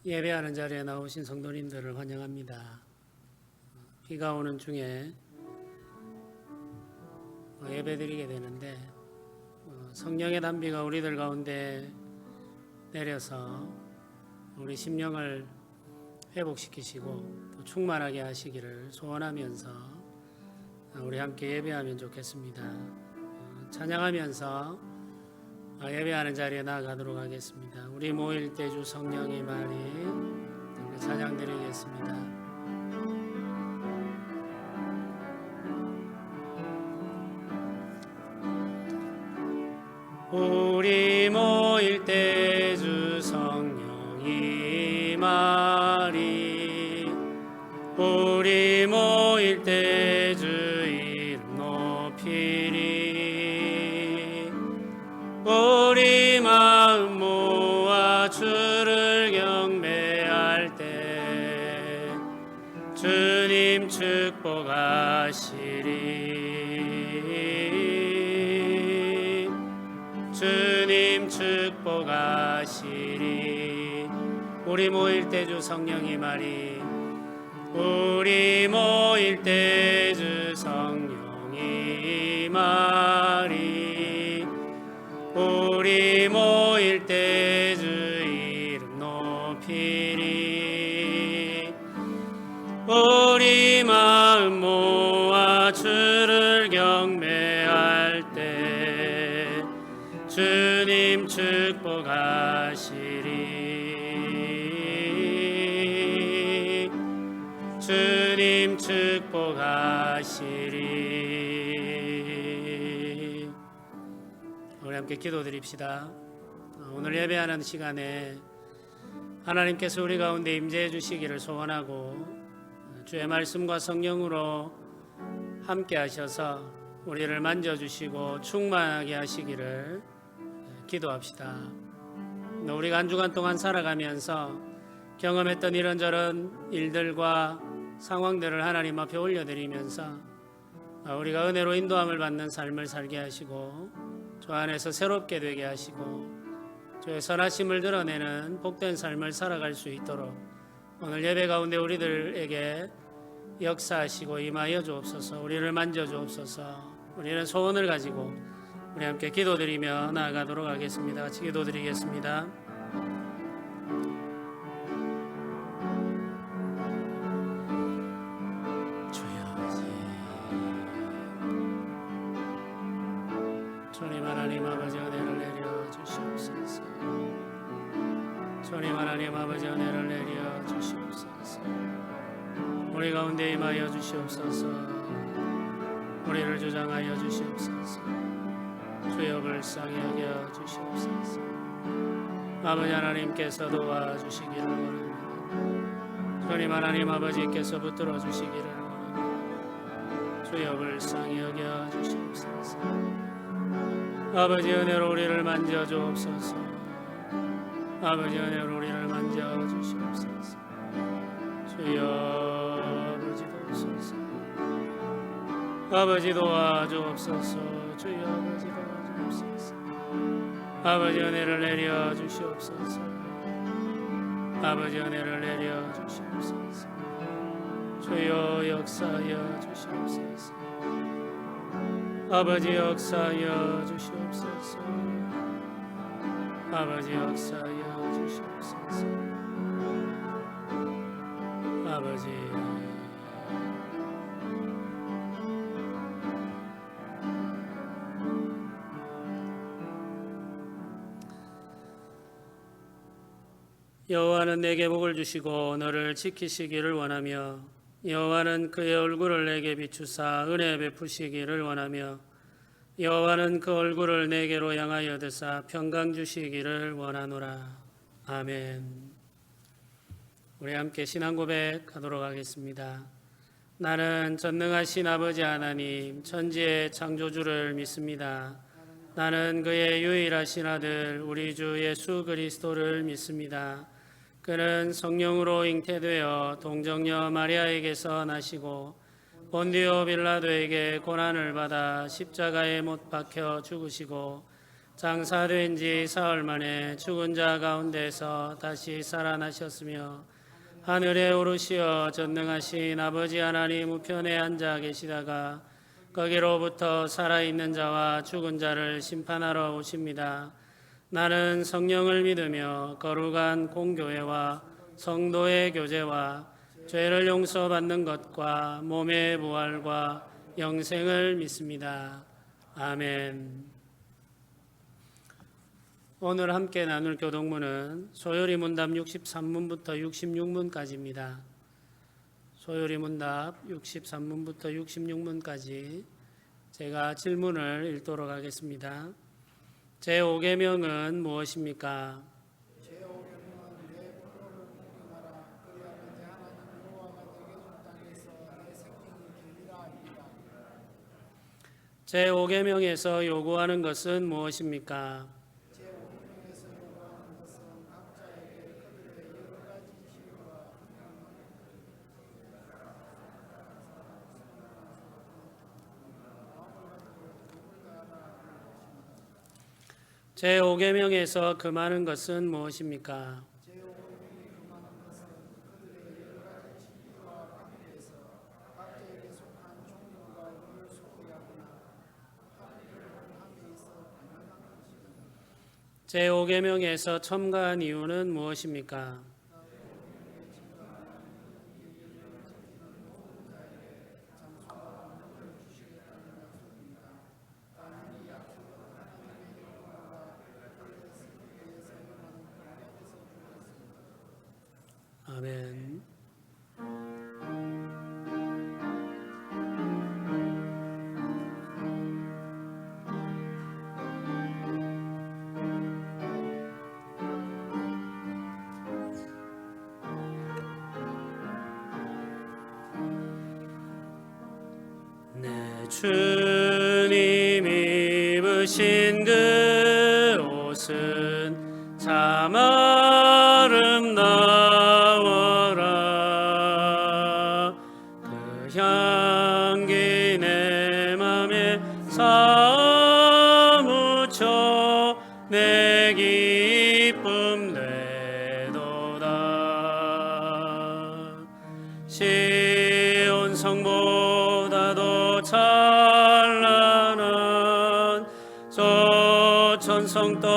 예배하는 자리에 나오신 성도님들을 환영합니다. 비가 오는 중에 예배드리게 되는데 성령의 단비가 우리들 가운데 내려서 우리 심령을 회복시키시고 또 충만하게 하시기를 소원하면서 우리 함께 예배하면 좋겠습니다. 찬양하면서 예배하는 자리에 나아가도록 하겠습니다. 우리 모일 때 주 성령의 말이 찬양 드리겠습니다. 우리 모일 때 주 성령이 말이 우리 모일 때 주 이름 높이리 우리 마음 모아 주를 경배할 때 주님 축복하시리 주님 축복하시리 우리 모일 때 주 성령이 말이 우리 모일 때 주 성령이 말이 우리 모일 때 주 이름 높이리 우리 마음 모아 주를 경배할 때 주님 축복하시리 주님 축복하시리. 우리 함께 기도드립시다. 오늘 예배하는 시간에 하나님께서 우리 가운데 임재해 주시기를 소원하고 주의 말씀과 성령으로 함께 하셔서 우리를 만져주시고 충만하게 하시기를 기도합시다. 우리가 한 주간 동안 살아가면서 경험했던 이런저런 일들과 상황들을 하나님 앞에 올려드리면서 우리가 은혜로 인도함을 받는 삶을 살게 하시고 주 안에서 새롭게 되게 하시고 주의 선하심을 드러내는 복된 삶을 살아갈 수 있도록 오늘 예배 가운데 우리들에게 역사하시고 임하여 주옵소서. 우리를 만져 주옵소서. 우리는 소원을 가지고 우리 함께 기도드리며 나아가도록 하겠습니다. 같이 기도드리겠습니다. 주님 하나님 아버지 은혜를 내려 주시옵소서. 주님 하나님 아버지 은혜를 내려 주시옵소서. 우리 가운데 임하여 주시옵소서. 우리를 주장하여 주시옵소서. 주여 불쌍히 여겨 주시옵소서. 아버지 하나님께서 도와주시기를 원합니다. 주님 하나님 아버지께서 붙들어 주시기를 원합니다. 주여 불쌍히 여겨 주시옵소서. 아버지 은혜로 우리를 만져 주옵소서. 아버지 은혜로 우리를 만져 주시옵소서. 주여 아버지 도우소서. 아버지 도와주옵소서. 주여 아버지 도와주옵소서. 아버지 은혜를 내려 주시옵소서. 아버지 은혜를 내려 주시옵소서. 주여 역사하여 주시옵소서. 아버지 역사하여 주시옵소서. 아버지 역사하여 주시옵소서. 아버지 여호와는 내게 복을 주시고 너를 지키시기를 원하며 여호와는 그의 얼굴을 내게 비추사 은혜 베푸시기를 원하며 여호와는 그 얼굴을 내게로 향하여 드사 평강 주시기를 원하노라. 아멘. 우리 함께 신앙 고백하도록 하겠습니다. 나는 전능하신 아버지 하나님 천지의 창조주를 믿습니다. 나는 그의 유일하신 아들 우리 주 예수 그리스도를 믿습니다. 그는 성령으로 잉태되어 동정녀 마리아에게서 나시고 본디오 빌라도에게 고난을 받아 십자가에 못 박혀 죽으시고 장사된 지 사흘 만에 죽은 자 가운데서 다시 살아나셨으며 하늘에 오르시어 전능하신 아버지 하나님 우편에 앉아 계시다가 거기로부터 살아있는 자와 죽은 자를 심판하러 오십니다. 나는 성령을 믿으며 거룩한 공교회와 성도의 교제와 죄를 용서받는 것과 몸의 부활과 영생을 믿습니다. 아멘. 오늘 함께 나눌 교독문은 소요리 문답 63문부터 66문까지입니다. 소요리 문답 63문부터 66문까지 제가 질문을 읽도록 하겠습니다. 제5계명은 무엇입니까? 제5계명에서 요구하는 것은 무엇입니까? 제5계명에서 금하는 것은 무엇입니까? 제5계명에서 첨가한 이유는 무엇입니까? 아멘. 내 주님 입으신 그 옷은 참 아름다워라. 그 향기 내 맘에 사무쳐 내 기쁨 되도다. 시온 성보다도 찬란한 저 천성 떠나서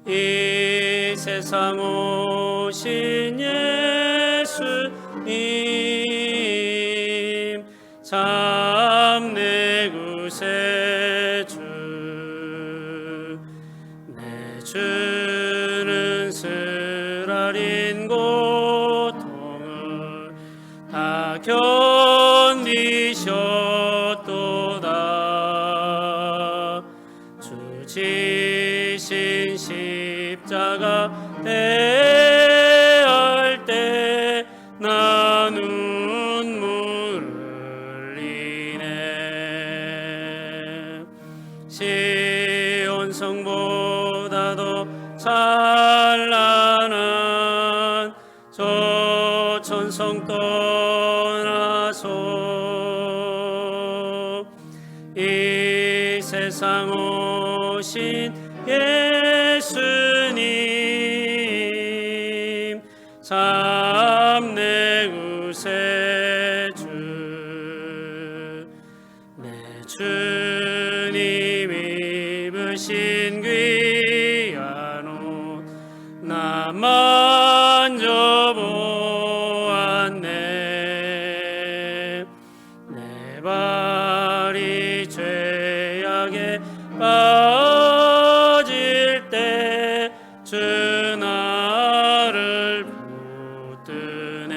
이 세상 오신 예수님 참 내 구세주. 내 주는 쓰라린 고통을 다 견디셨도다. 주 지신 십자가 대할 때 나 눈물 흘리네. 시온 성보다도 찬란한 저 천성 떠나서 이 세상 오신 예수님 참 내 구세주. 내 주님 입으신 귀한 옷 나 만져보았네. 내 발이 죄악에 빠질 때 주 나를 붙드네.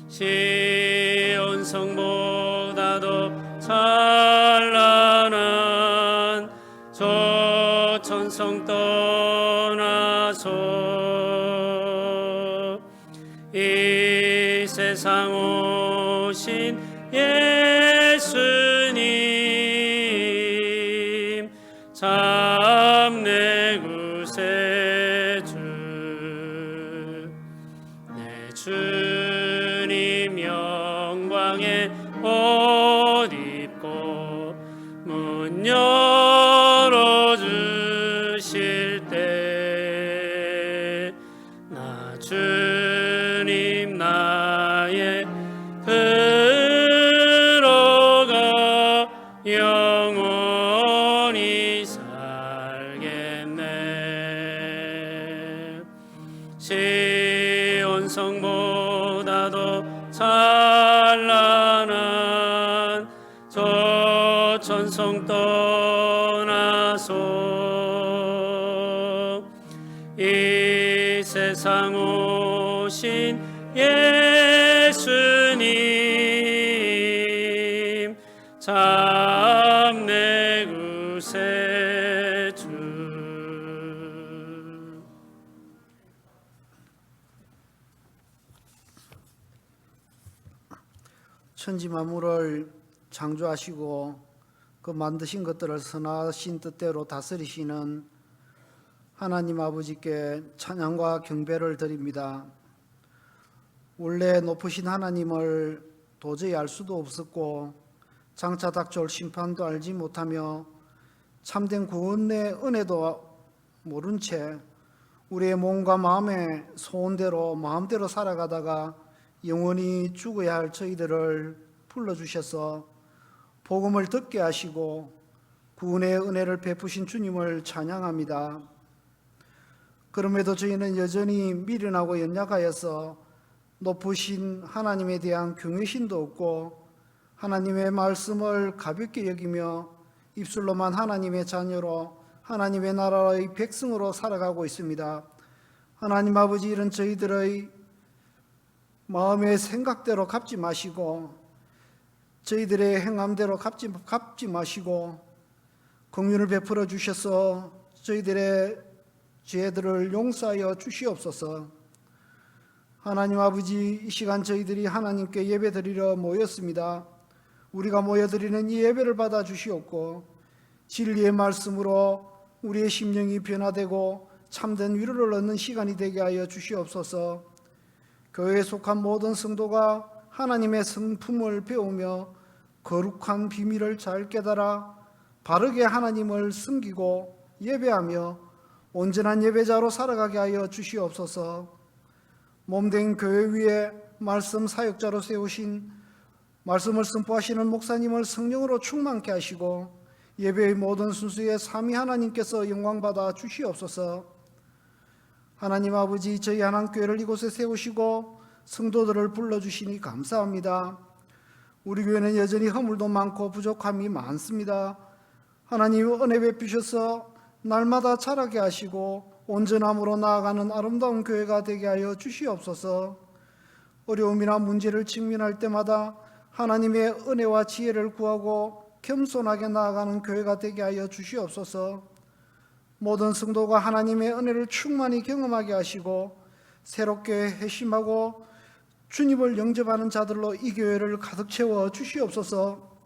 시온 성보다도 찬란한 저 천성 떠나서 이 세상 오신 예수님 참 내 구세주. 내 주님 영광의 옷 입고 문 열어주실 때 나 주님 나의 들어가 영원히 살겠네. 시온 성보다도 찬란한 저 천성 떠나서 이 세상 오신 예수님 참 내 구세주. 천지 만물을 창조하시고 그 만드신 것들을 선하신 뜻대로 다스리시는 하나님 아버지께 찬양과 경배를 드립니다. 원래 높으신 하나님을 도저히 알 수도 없었고 장차 닥쳐올 심판도 알지 못하며 참된 구원의 은혜도 모른 채 우리의 몸과 마음의 소원대로 마음대로 살아가다가 영원히 죽어야 할 저희들을 불러주셔서 복음을 듣게 하시고 구원의 은혜를 베푸신 주님을 찬양합니다. 그럼에도 저희는 여전히 미련하고 연약하여서 높으신 하나님에 대한 경외심도 없고 하나님의 말씀을 가볍게 여기며 입술로만 하나님의 자녀로 하나님의 나라의 백성으로 살아가고 있습니다. 하나님 아버지, 이런 저희들의 마음의 생각대로 갚지 마시고 저희들의 행함대로 갚지 마시고 긍휼을 베풀어 주셔서 저희들의 죄들을 용서하여 주시옵소서. 하나님 아버지, 이 시간 저희들이 하나님께 예배드리러 모였습니다. 우리가 모여드리는 이 예배를 받아 주시옵고 진리의 말씀으로 우리의 심령이 변화되고 참된 위로를 얻는 시간이 되게 하여 주시옵소서. 교회에 속한 모든 성도가 하나님의 성품을 배우며 거룩한 비밀을 잘 깨달아 바르게 하나님을 섬기고 예배하며 온전한 예배자로 살아가게 하여 주시옵소서. 몸된 교회 위에 말씀 사역자로 세우신 말씀을 선포하시는 목사님을 성령으로 충만케 하시고 예배의 모든 순수에 삼위 하나님께서 영광받아 주시옵소서. 하나님 아버지, 저희 한안교회를 이곳에 세우시고 성도들을 불러주시니 감사합니다. 우리 교회는 여전히 허물도 많고 부족함이 많습니다. 하나님 은혜 베푸셔서 날마다 자라게 하시고 온전함으로 나아가는 아름다운 교회가 되게 하여 주시옵소서. 어려움이나 문제를 직면할 때마다 하나님의 은혜와 지혜를 구하고 겸손하게 나아가는 교회가 되게 하여 주시옵소서. 모든 성도가 하나님의 은혜를 충만히 경험하게 하시고 새롭게 회심하고 주님을 영접하는 자들로 이 교회를 가득 채워 주시옵소서.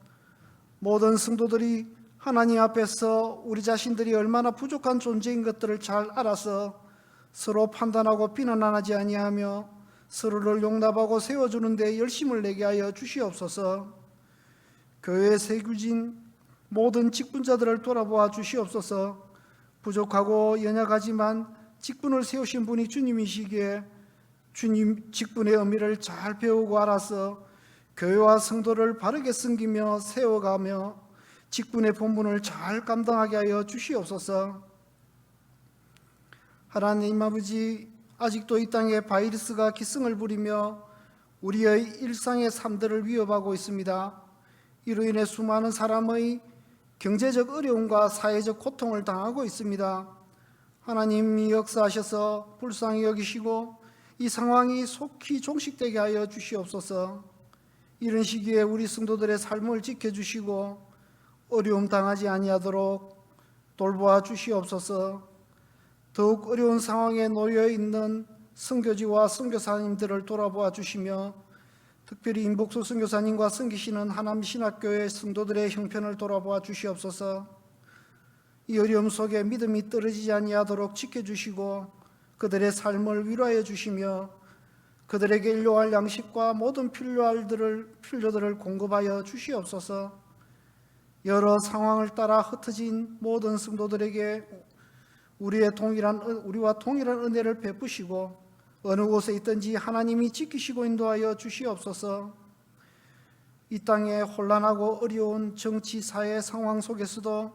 모든 성도들이 하나님 앞에서 우리 자신들이 얼마나 부족한 존재인 것들을 잘 알아서 서로 판단하고 비난하지 아니하며 서로를 용납하고 세워주는 데 열심을 내게 하여 주시옵소서. 교회에 세규진 모든 직분자들을 돌아보아 주시옵소서. 부족하고 연약하지만 직분을 세우신 분이 주님이시기에 주님 직분의 의미를 잘 배우고 알아서 교회와 성도를 바르게 섬기며 세워가며 직분의 본분을 잘 감당하게 하여 주시옵소서. 하나님 아버지, 아직도 이 땅에 바이러스가 기승을 부리며 우리의 일상의 삶들을 위협하고 있습니다. 이로 인해 수많은 사람의 경제적 어려움과 사회적 고통을 당하고 있습니다. 하나님이 역사하셔서 불쌍히 여기시고 이 상황이 속히 종식되게 하여 주시옵소서. 이런 시기에 우리 성도들의 삶을 지켜주시고 어려움 당하지 아니하도록 돌보아 주시옵소서. 더욱 어려운 상황에 놓여 있는 선교지와 선교사님들을 돌아보아 주시며 특별히 임복수 선교사님과 섬기시는 하남신학교의 성도들의 형편을 돌아보아 주시옵소서. 이 어려움 속에 믿음이 떨어지지 아니하도록 지켜주시고 그들의 삶을 위로하여 주시며 그들에게 일용할 양식과 모든 필요들을 공급하여 주시옵소서. 여러 상황을 따라 흩어진 모든 성도들에게 우리와 동일한 은혜를 베푸시고 어느 곳에 있든지 하나님이 지키시고 인도하여 주시옵소서. 이 땅의 혼란하고 어려운 정치 사회 상황 속에서도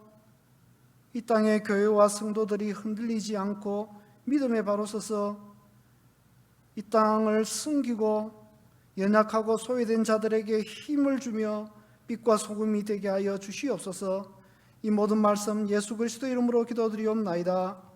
이 땅의 교회와 성도들이 흔들리지 않고 믿음에 바로 서서 이 땅을 섬기고 연약하고 소외된 자들에게 힘을 주며 빛과 소금이 되게 하여 주시옵소서. 이 모든 말씀 예수 그리스도 이름으로 기도드리옵나이다.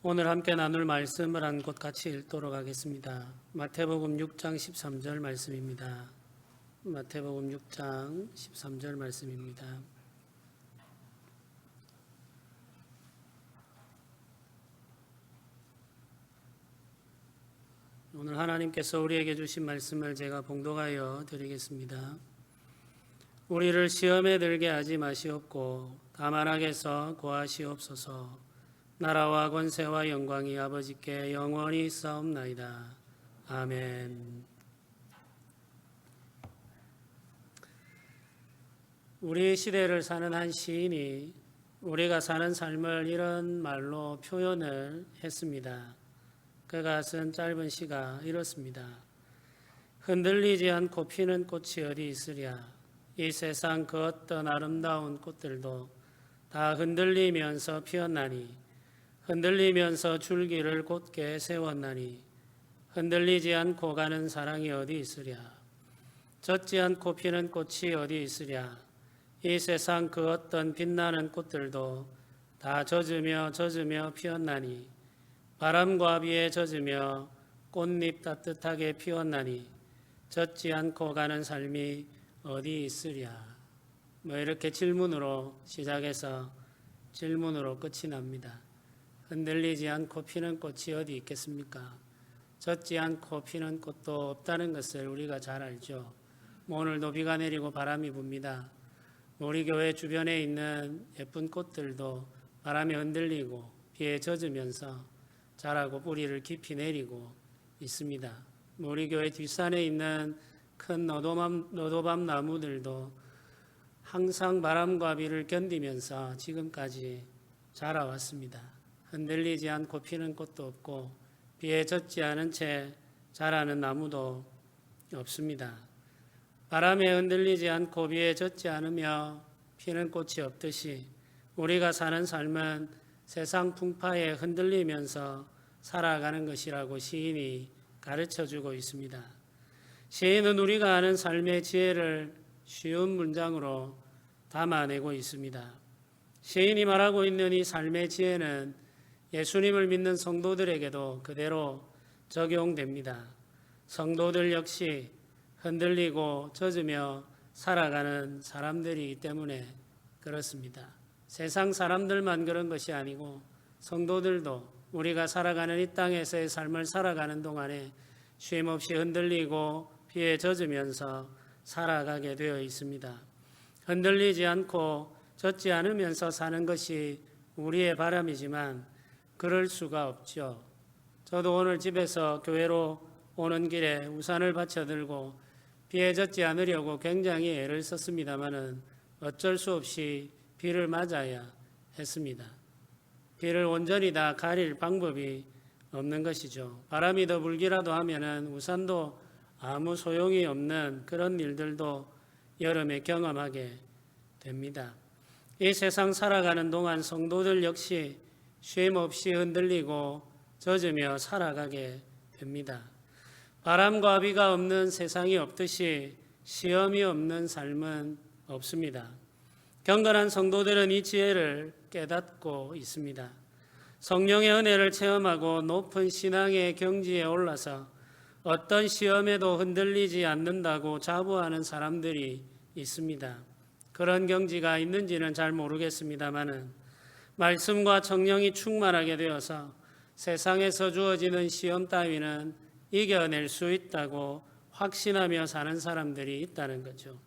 오늘 함께 나눌 말씀을 한 곳 같이 읽도록 하겠습니다. 마태복음 6장 13절 말씀입니다. 마태복음 6장 13절 말씀입니다. 오늘 하나님께서 우리에게 주신 말씀을 제가 봉독하여 드리겠습니다. 우리를 시험에 들게 하지 마시옵고 다만 악에서 구하시옵소서. 나라와 권세와 영광이 아버지께 영원히 있사옵나이다. 아멘. 우리 시대를 사는 한 시인이 우리가 사는 삶을 이런 말로 표현을 했습니다. 그가 쓴 짧은 시가 이렇습니다. 흔들리지 않고 피는 꽃이 어디 있으랴. 이 세상 그 어떤 아름다운 꽃들도 다 흔들리면서 피었나니 흔들리면서 줄기를 곧게 세웠나니 흔들리지 않고 가는 사랑이 어디 있으랴. 젖지 않고 피는 꽃이 어디 있으랴. 이 세상 그 어떤 빛나는 꽃들도 다 젖으며 피었나니 바람과 비에 젖으며 꽃잎 따뜻하게 피었나니 젖지 않고 가는 삶이 어디 있으랴. 이렇게 질문으로 시작해서 질문으로 끝이 납니다. 흔들리지 않고 피는 꽃이 어디 있겠습니까? 젖지 않고 피는 꽃도 없다는 것을 우리가 잘 알죠. 오늘도 비가 내리고 바람이 붑니다. 우리 교회 주변에 있는 예쁜 꽃들도 바람에 흔들리고 비에 젖으면서 자라고 뿌리를 깊이 내리고 있습니다. 우리 교회 뒷산에 있는 큰 너도밤 나무들도 항상 바람과 비를 견디면서 지금까지 자라왔습니다. 흔들리지 않고 피는 꽃도 없고 비에 젖지 않은 채 자라는 나무도 없습니다. 바람에 흔들리지 않고 비에 젖지 않으며 피는 꽃이 없듯이 우리가 사는 삶은 세상 풍파에 흔들리면서 살아가는 것이라고 시인이 가르쳐주고 있습니다. 시인은 우리가 아는 삶의 지혜를 쉬운 문장으로 담아내고 있습니다. 시인이 말하고 있는 이 삶의 지혜는 예수님을 믿는 성도들에게도 그대로 적용됩니다. 성도들 역시 흔들리고 젖으며 살아가는 사람들이기 때문에 그렇습니다. 세상 사람들만 그런 것이 아니고 성도들도 우리가 살아가는 이 땅에서의 삶을 살아가는 동안에 쉼없이 흔들리고 비에 젖으면서 살아가게 되어 있습니다. 흔들리지 않고 젖지 않으면서 사는 것이 우리의 바람이지만 그럴 수가 없죠. 저도 오늘 집에서 교회로 오는 길에 우산을 받쳐 들고 비에 젖지 않으려고 굉장히 애를 썼습니다마는 어쩔 수 없이 비를 맞아야 했습니다. 비를 온전히 다 가릴 방법이 없는 것이죠. 바람이 더 불기라도 하면은 우산도 아무 소용이 없는 그런 일들도 여름에 경험하게 됩니다. 이 세상 살아가는 동안 성도들 역시 쉼 없이 흔들리고 젖으며 살아가게 됩니다. 바람과 비가 없는 세상이 없듯이 시험이 없는 삶은 없습니다. 경건한 성도들은 이 지혜를 깨닫고 있습니다. 성령의 은혜를 체험하고 높은 신앙의 경지에 올라서 어떤 시험에도 흔들리지 않는다고 자부하는 사람들이 있습니다. 그런 경지가 있는지는 잘 모르겠습니다만은 말씀과 성령이 충만하게 되어서 세상에서 주어지는 시험 따위는 이겨낼 수 있다고 확신하며 사는 사람들이 있다는 거죠.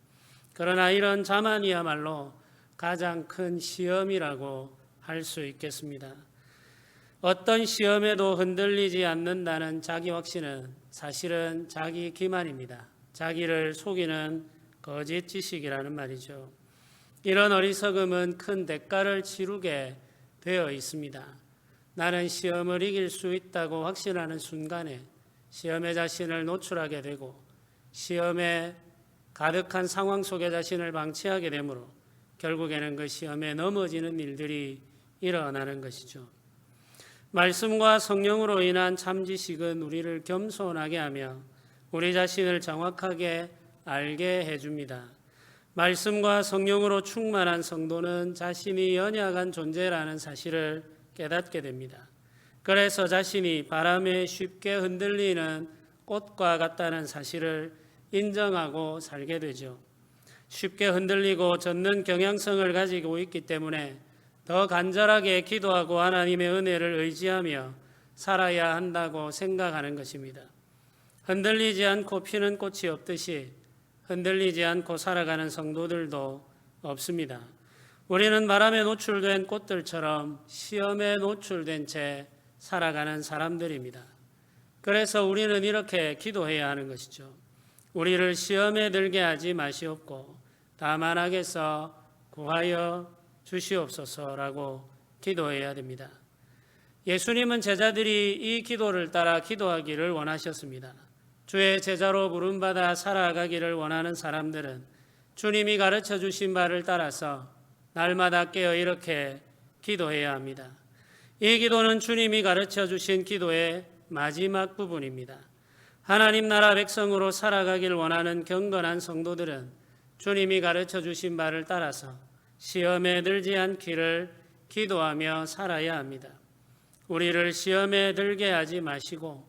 그러나 이런 자만이야말로 가장 큰 시험이라고 할 수 있겠습니다. 어떤 시험에도 흔들리지 않는다는 자기 확신은 사실은 자기 기만입니다. 자기를 속이는 거짓 지식이라는 말이죠. 이런 어리석음은 큰 대가를 치르게 되어 있습니다. 나는 시험을 이길 수 있다고 확신하는 순간에 시험에 자신을 노출하게 되고 시험에 가득한 상황 속에 자신을 방치하게 되므로 결국에는 그 시험에 넘어지는 일들이 일어나는 것이죠. 말씀과 성령으로 인한 참 지식은 우리를 겸손하게 하며 우리 자신을 정확하게 알게 해줍니다. 말씀과 성령으로 충만한 성도는 자신이 연약한 존재라는 사실을 깨닫게 됩니다. 그래서 자신이 바람에 쉽게 흔들리는 꽃과 같다는 사실을 인정하고 살게 되죠. 쉽게 흔들리고 젖는 경향성을 가지고 있기 때문에 더 간절하게 기도하고 하나님의 은혜를 의지하며 살아야 한다고 생각하는 것입니다. 흔들리지 않고 피는 꽃이 없듯이 흔들리지 않고 살아가는 성도들도 없습니다. 우리는 바람에 노출된 꽃들처럼 시험에 노출된 채 살아가는 사람들입니다. 그래서 우리는 이렇게 기도해야 하는 것이죠. 우리를 시험에 들게 하지 마시옵고 다만 악에서 구하여 주시옵소서라고 기도해야 됩니다. 예수님은 제자들이 이 기도를 따라 기도하기를 원하셨습니다. 주의 제자로 부름받아 살아가기를 원하는 사람들은 주님이 가르쳐 주신 바를 따라서 날마다 깨어 이렇게 기도해야 합니다. 이 기도는 주님이 가르쳐 주신 기도의 마지막 부분입니다. 하나님 나라 백성으로 살아가길 원하는 경건한 성도들은 주님이 가르쳐 주신 바를 따라서 시험에 들지 않기를 기도하며 살아야 합니다. 우리를 시험에 들게 하지 마시고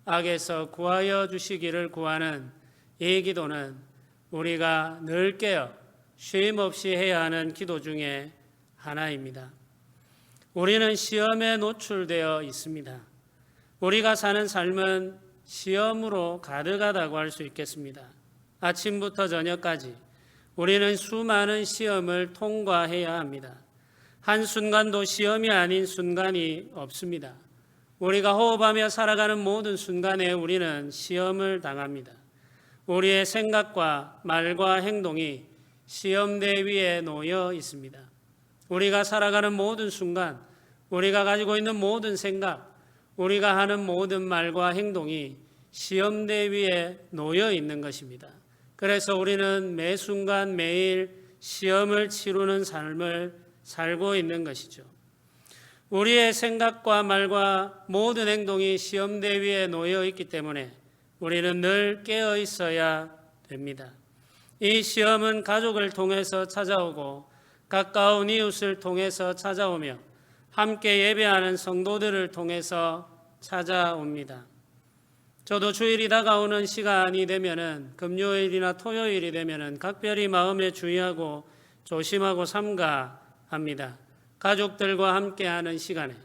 악에서 구하여 주시기를 구하는 이 기도는 우리가 늘 깨어 쉼 없이 해야 하는 기도 중에 하나입니다. 우리는 시험에 노출되어 있습니다. 우리가 사는 삶은 시험으로 가득하다고 할 수 있겠습니다. 아침부터 저녁까지 우리는 수많은 시험을 통과해야 합니다. 한순간도 시험이 아닌 순간이 없습니다. 우리가 호흡하며 살아가는 모든 순간에 우리는 시험을 당합니다. 우리의 생각과 말과 행동이 시험대 위에 놓여 있습니다. 우리가 살아가는 모든 순간, 우리가 가지고 있는 모든 생각, 우리가 하는 모든 말과 행동이 시험대 위에 놓여 있는 것입니다. 그래서 우리는 매 순간 매일 시험을 치르는 삶을 살고 있는 것이죠. 우리의 생각과 말과 모든 행동이 시험대 위에 놓여 있기 때문에 우리는 늘 깨어 있어야 됩니다. 이 시험은 가족을 통해서 찾아오고 가까운 이웃을 통해서 찾아오며 함께 예배하는 성도들을 통해서 찾아옵니다. 저도 주일이 다가오는 시간이 되면은 금요일이나 토요일이 되면은 각별히 마음에 주의하고 조심하고 삼가합니다. 가족들과 함께하는 시간에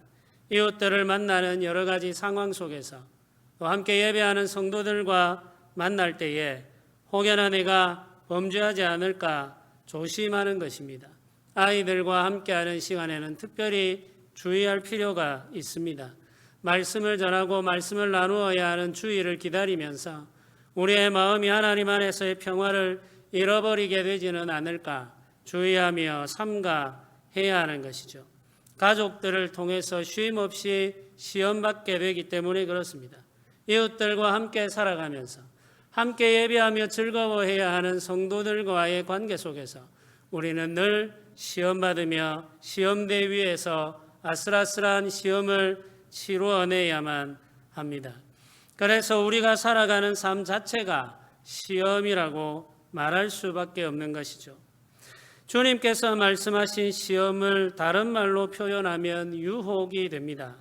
이웃들을 만나는 여러 가지 상황 속에서 또 함께 예배하는 성도들과 만날 때에 혹여나 내가 범죄하지 않을까 조심하는 것입니다. 아이들과 함께하는 시간에는 특별히 주의할 필요가 있습니다. 말씀을 전하고 말씀을 나누어야 하는 주일을 기다리면서 우리의 마음이 하나님 안에서의 평화를 잃어버리게 되지는 않을까 주의하며 삼가해야 하는 것이죠. 가족들을 통해서 쉼 없이 시험받게 되기 때문에 그렇습니다. 이웃들과 함께 살아가면서 함께 예배하며 즐거워해야 하는 성도들과의 관계 속에서 우리는 늘 시험받으며 시험대 위에서 아슬아슬한 시험을 치루어내야만 합니다. 그래서 우리가 살아가는 삶 자체가 시험이라고 말할 수밖에 없는 것이죠. 주님께서 말씀하신 시험을 다른 말로 표현하면 유혹이 됩니다.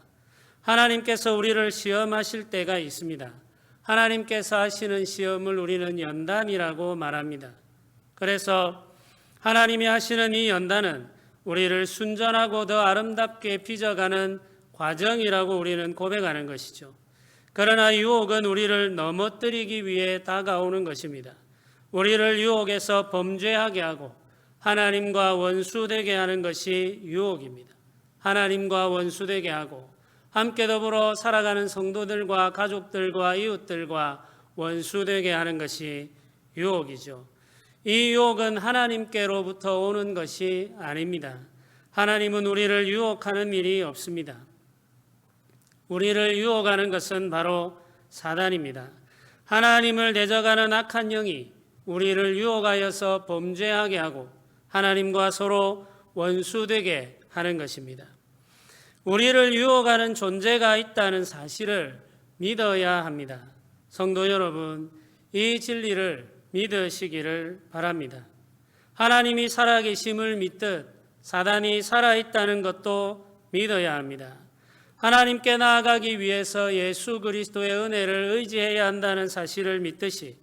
하나님께서 우리를 시험하실 때가 있습니다. 하나님께서 하시는 시험을 우리는 연단이라고 말합니다. 그래서 하나님이 하시는 이 연단은 우리를 순전하고 더 아름답게 빚어가는 과정이라고 우리는 고백하는 것이죠. 그러나 유혹은 우리를 넘어뜨리기 위해 다가오는 것입니다. 우리를 유혹에서 범죄하게 하고 하나님과 원수되게 하는 것이 유혹입니다. 하나님과 원수되게 하고 함께 더불어 살아가는 성도들과 가족들과 이웃들과 원수되게 하는 것이 유혹이죠. 이 유혹은 하나님께로부터 오는 것이 아닙니다. 하나님은 우리를 유혹하는 일이 없습니다. 우리를 유혹하는 것은 바로 사단입니다. 하나님을 대적하는 악한 영이 우리를 유혹하여서 범죄하게 하고 하나님과 서로 원수되게 하는 것입니다. 우리를 유혹하는 존재가 있다는 사실을 믿어야 합니다. 성도 여러분, 이 진리를 믿으시기를 바랍니다. 하나님이 살아계심을 믿듯 사단이 살아있다는 것도 믿어야 합니다. 하나님께 나아가기 위해서 예수 그리스도의 은혜를 의지해야 한다는 사실을 믿듯이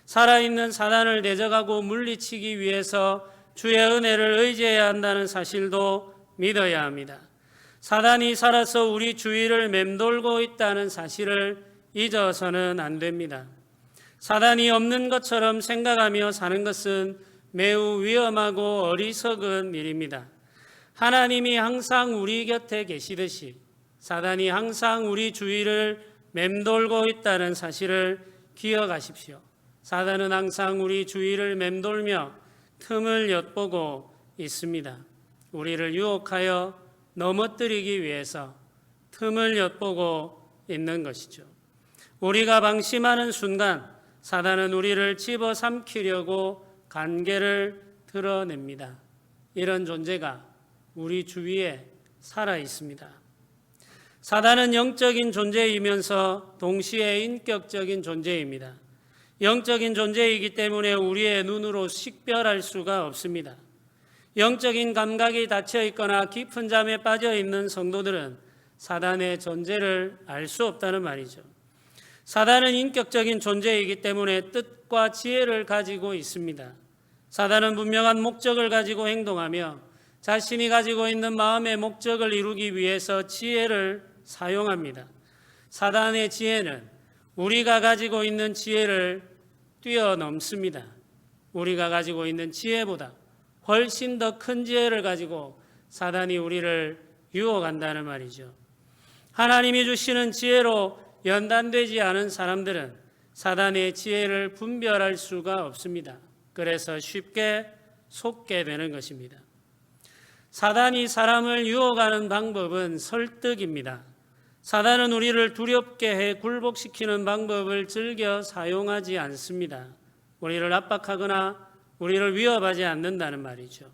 살아있는 사단을 대적하고 물리치기 위해서 주의 은혜를 의지해야 한다는 사실도 믿어야 합니다. 사단이 살아서 우리 주위를 맴돌고 있다는 사실을 잊어서는 안 됩니다. 사단이 없는 것처럼 생각하며 사는 것은 매우 위험하고 어리석은 일입니다. 하나님이 항상 우리 곁에 계시듯이 사단이 항상 우리 주위를 맴돌고 있다는 사실을 기억하십시오. 사단은 항상 우리 주위를 맴돌며 틈을 엿보고 있습니다. 우리를 유혹하여 넘어뜨리기 위해서 틈을 엿보고 있는 것이죠. 우리가 방심하는 순간 사단은 우리를 집어삼키려고 간계를 드러냅니다. 이런 존재가 우리 주위에 살아 있습니다. 사단은 영적인 존재이면서 동시에 인격적인 존재입니다. 영적인 존재이기 때문에 우리의 눈으로 식별할 수가 없습니다. 영적인 감각이 닫혀 있거나 깊은 잠에 빠져 있는 성도들은 사단의 존재를 알 수 없다는 말이죠. 사단은 인격적인 존재이기 때문에 뜻과 지혜를 가지고 있습니다. 사단은 분명한 목적을 가지고 행동하며 자신이 가지고 있는 마음의 목적을 이루기 위해서 지혜를 사용합니다. 사단의 지혜는 우리가 가지고 있는 지혜를 뛰어넘습니다. 우리가 가지고 있는 지혜보다 훨씬 더 큰 지혜를 가지고 사단이 우리를 유혹한다는 말이죠. 하나님이 주시는 지혜로 연단되지 않은 사람들은 사단의 지혜를 분별할 수가 없습니다. 그래서 쉽게 속게 되는 것입니다. 사단이 사람을 유혹하는 방법은 설득입니다. 사단은 우리를 두렵게 해 굴복시키는 방법을 즐겨 사용하지 않습니다. 우리를 압박하거나 우리를 위협하지 않는다는 말이죠.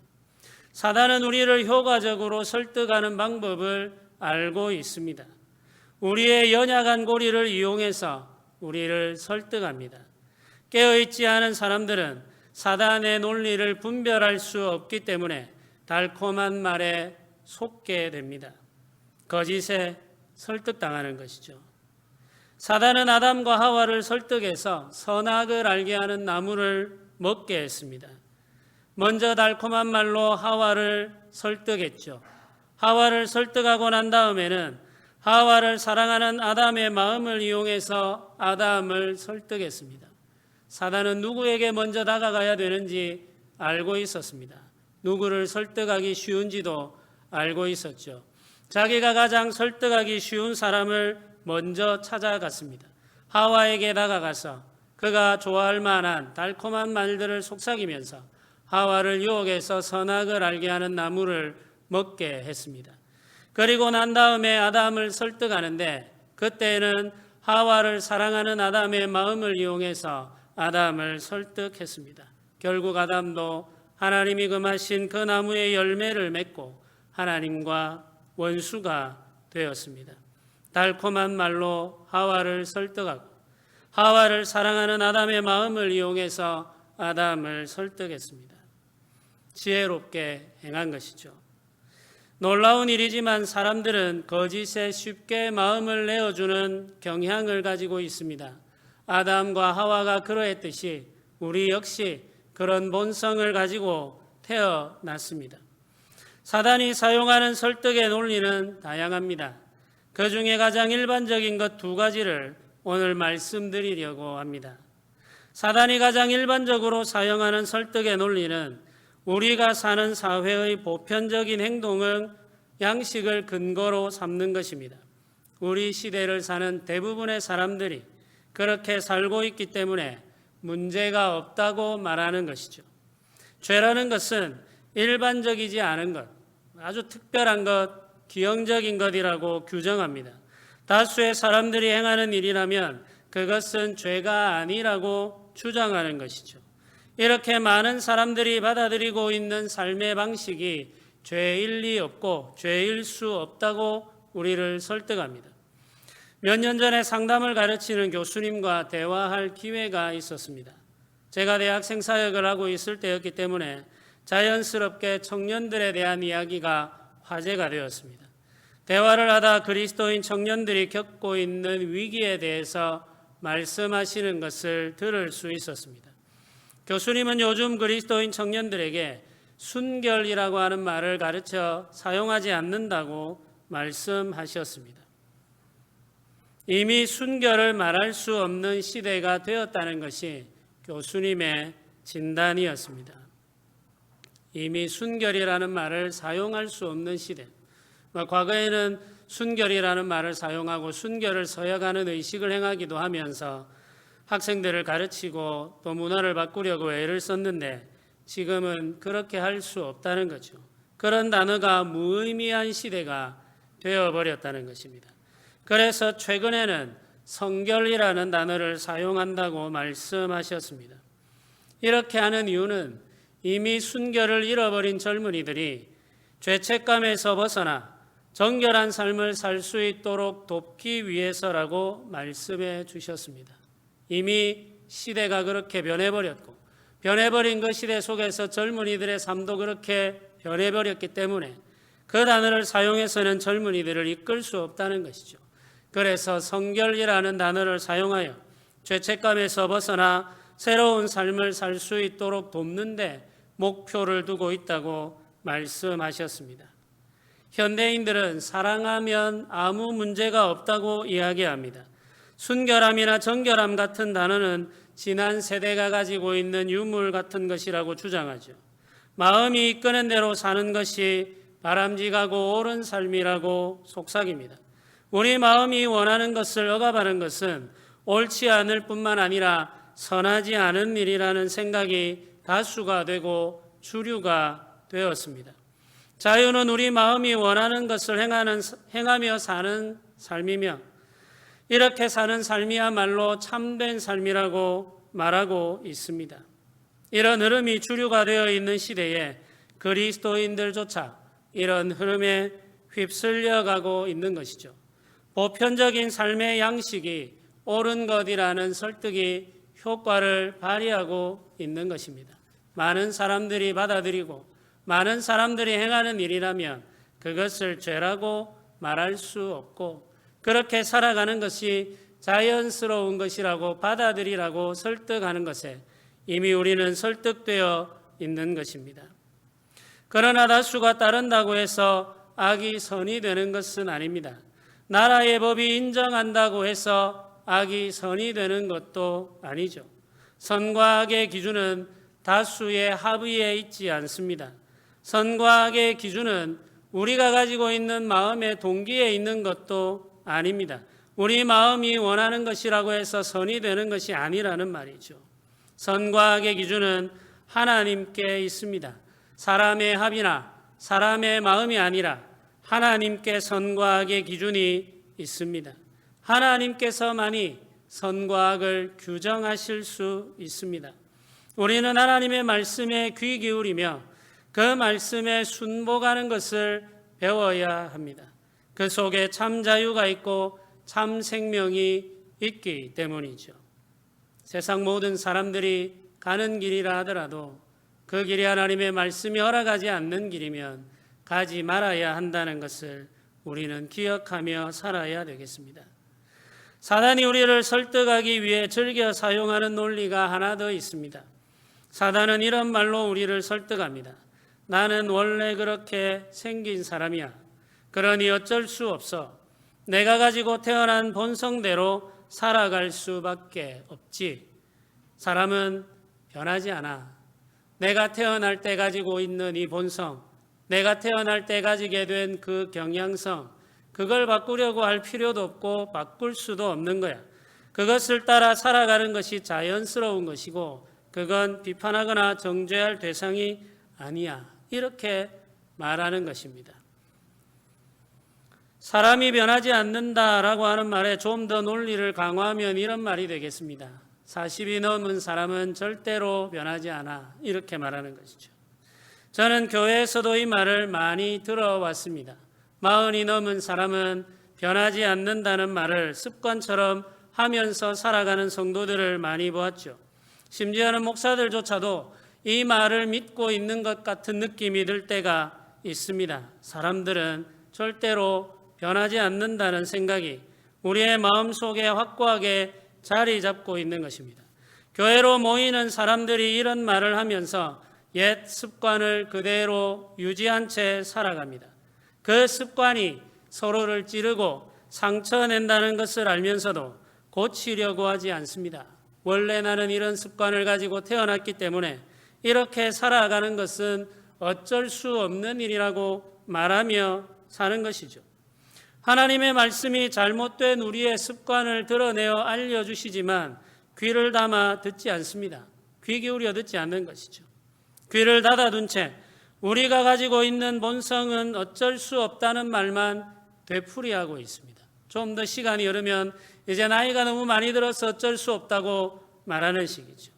사단은 우리를 효과적으로 설득하는 방법을 알고 있습니다. 우리의 연약한 고리를 이용해서 우리를 설득합니다. 깨어있지 않은 사람들은 사단의 논리를 분별할 수 없기 때문에 달콤한 말에 속게 됩니다. 거짓에 설득당하는 것이죠. 사단은 아담과 하와를 설득해서 선악을 알게 하는 나무를 먹게 했습니다. 먼저 달콤한 말로 하와를 설득했죠. 하와를 설득하고 난 다음에는 하와를 사랑하는 아담의 마음을 이용해서 아담을 설득했습니다. 사단은 누구에게 먼저 다가가야 되는지 알고 있었습니다. 누구를 설득하기 쉬운지도 알고 있었죠. 자기가 가장 설득하기 쉬운 사람을 먼저 찾아갔습니다. 하와에게 다가가서 그가 좋아할 만한 달콤한 말들을 속삭이면서 하와를 유혹해서 선악을 알게 하는 나무를 먹게 했습니다. 그리고 난 다음에 아담을 설득하는데 그때는 하와를 사랑하는 아담의 마음을 이용해서 아담을 설득했습니다. 결국 아담도 하나님이 금하신 그 나무의 열매를 맺고 하나님과 원수가 되었습니다. 달콤한 말로 하와를 설득하고 하와를 사랑하는 아담의 마음을 이용해서 아담을 설득했습니다. 지혜롭게 행한 것이죠. 놀라운 일이지만 사람들은 거짓에 쉽게 마음을 내어주는 경향을 가지고 있습니다. 아담과 하와가 그러했듯이 우리 역시 그런 본성을 가지고 태어났습니다. 사단이 사용하는 설득의 논리는 다양합니다. 그 중에 가장 일반적인 것 두 가지를 오늘 말씀드리려고 합니다. 사단이 가장 일반적으로 사용하는 설득의 논리는 우리가 사는 사회의 보편적인 행동은 양식을 근거로 삼는 것입니다. 우리 시대를 사는 대부분의 사람들이 그렇게 살고 있기 때문에 문제가 없다고 말하는 것이죠. 죄라는 것은 일반적이지 않은 것, 아주 특별한 것, 기형적인 것이라고 규정합니다. 다수의 사람들이 행하는 일이라면 그것은 죄가 아니라고 주장하는 것이죠. 이렇게 많은 사람들이 받아들이고 있는 삶의 방식이 죄일 리 없고 죄일 수 없다고 우리를 설득합니다. 몇 년 전에 상담을 가르치는 교수님과 대화할 기회가 있었습니다. 제가 대학생 사역을 하고 있을 때였기 때문에 자연스럽게 청년들에 대한 이야기가 화제가 되었습니다. 대화를 하다 그리스도인 청년들이 겪고 있는 위기에 대해서 말씀하시는 것을 들을 수 있었습니다. 교수님은 요즘 그리스도인 청년들에게 순결이라고 하는 말을 가르쳐 사용하지 않는다고 말씀하셨습니다. 이미 순결을 말할 수 없는 시대가 되었다는 것이 교수님의 진단이었습니다. 이미 순결이라는 말을 사용할 수 없는 시대. 과거에는 순결이라는 말을 사용하고 순결을 서약하는 의식을 행하기도 하면서 학생들을 가르치고 또 문화를 바꾸려고 애를 썼는데 지금은 그렇게 할 수 없다는 거죠. 그런 단어가 무의미한 시대가 되어버렸다는 것입니다. 그래서 최근에는 성결이라는 단어를 사용한다고 말씀하셨습니다. 이렇게 하는 이유는 이미 순결을 잃어버린 젊은이들이 죄책감에서 벗어나 정결한 삶을 살 수 있도록 돕기 위해서라고 말씀해 주셨습니다. 이미 시대가 그렇게 변해버렸고 변해버린 그 시대 속에서 젊은이들의 삶도 그렇게 변해버렸기 때문에 그 단어를 사용해서는 젊은이들을 이끌 수 없다는 것이죠. 그래서 성결이라는 단어를 사용하여 죄책감에서 벗어나 새로운 삶을 살 수 있도록 돕는 데 목표를 두고 있다고 말씀하셨습니다. 현대인들은 사랑하면 아무 문제가 없다고 이야기합니다. 순결함이나 정결함 같은 단어는 지난 세대가 가지고 있는 유물 같은 것이라고 주장하죠. 마음이 이끄는 대로 사는 것이 바람직하고 옳은 삶이라고 속삭입니다. 우리 마음이 원하는 것을 억압하는 것은 옳지 않을 뿐만 아니라 선하지 않은 일이라는 생각이 다수가 되고 주류가 되었습니다. 자유는 우리 마음이 원하는 것을 행하며 사는 삶이며 이렇게 사는 삶이야말로 참된 삶이라고 말하고 있습니다. 이런 흐름이 주류가 되어 있는 시대에 그리스도인들조차 이런 흐름에 휩쓸려가고 있는 것이죠. 보편적인 삶의 양식이 옳은 것이라는 설득이 효과를 발휘하고 있는 것입니다. 많은 사람들이 받아들이고 많은 사람들이 행하는 일이라면 그것을 죄라고 말할 수 없고 그렇게 살아가는 것이 자연스러운 것이라고 받아들이라고 설득하는 것에 이미 우리는 설득되어 있는 것입니다. 그러나 다수가 따른다고 해서 악이 선이 되는 것은 아닙니다. 나라의 법이 인정한다고 해서 악이 선이 되는 것도 아니죠. 선과 악의 기준은 다수의 합의에 있지 않습니다. 선과 악의 기준은 우리가 가지고 있는 마음의 동기에 있는 것도 아닙니다. 우리 마음이 원하는 것이라고 해서 선이 되는 것이 아니라는 말이죠. 선과 악의 기준은 하나님께 있습니다. 사람의 합의나 사람의 마음이 아니라 하나님께 선과 악의 기준이 있습니다. 하나님께서만이 선과 악을 규정하실 수 있습니다. 우리는 하나님의 말씀에 귀 기울이며 그 말씀에 순복하는 것을 배워야 합니다. 그 속에 참 자유가 있고 참 생명이 있기 때문이죠. 세상 모든 사람들이 가는 길이라 하더라도 그 길이 하나님의 말씀이 허락하지 않는 길이면 가지 말아야 한다는 것을 우리는 기억하며 살아야 되겠습니다. 사단이 우리를 설득하기 위해 즐겨 사용하는 논리가 하나 더 있습니다. 사단은 이런 말로 우리를 설득합니다. 나는 원래 그렇게 생긴 사람이야. 그러니 어쩔 수 없어. 내가 가지고 태어난 본성대로 살아갈 수밖에 없지. 사람은 변하지 않아. 내가 태어날 때 가지고 있는 이 본성, 내가 태어날 때 가지게 된 그 경향성, 그걸 바꾸려고 할 필요도 없고 바꿀 수도 없는 거야. 그것을 따라 살아가는 것이 자연스러운 것이고 그건 비판하거나 정죄할 대상이 아니야. 이렇게 말하는 것입니다. 사람이 변하지 않는다라고 하는 말에 좀 더 논리를 강화하면 이런 말이 되겠습니다. 40이 넘은 사람은 절대로 변하지 않아. 이렇게 말하는 것이죠. 저는 교회에서도 이 말을 많이 들어왔습니다. 40이 넘은 사람은 변하지 않는다는 말을 습관처럼 하면서 살아가는 성도들을 많이 보았죠. 심지어는 목사들조차도 이 말을 믿고 있는 것 같은 느낌이 들 때가 있습니다. 사람들은 절대로 변하지 않는다는 생각이 우리의 마음속에 확고하게 자리 잡고 있는 것입니다. 교회로 모이는 사람들이 이런 말을 하면서 옛 습관을 그대로 유지한 채 살아갑니다. 그 습관이 서로를 찌르고 상처낸다는 것을 알면서도 고치려고 하지 않습니다. 원래 나는 이런 습관을 가지고 태어났기 때문에 이렇게 살아가는 것은 어쩔 수 없는 일이라고 말하며 사는 것이죠. 하나님의 말씀이 잘못된 우리의 습관을 드러내어 알려주시지만 귀를 담아 듣지 않습니다. 귀 기울여 듣지 않는 것이죠. 귀를 닫아둔 채 우리가 가지고 있는 본성은 어쩔 수 없다는 말만 되풀이하고 있습니다. 좀 더 시간이 흐르면 이제 나이가 너무 많이 들어서 어쩔 수 없다고 말하는 식이죠.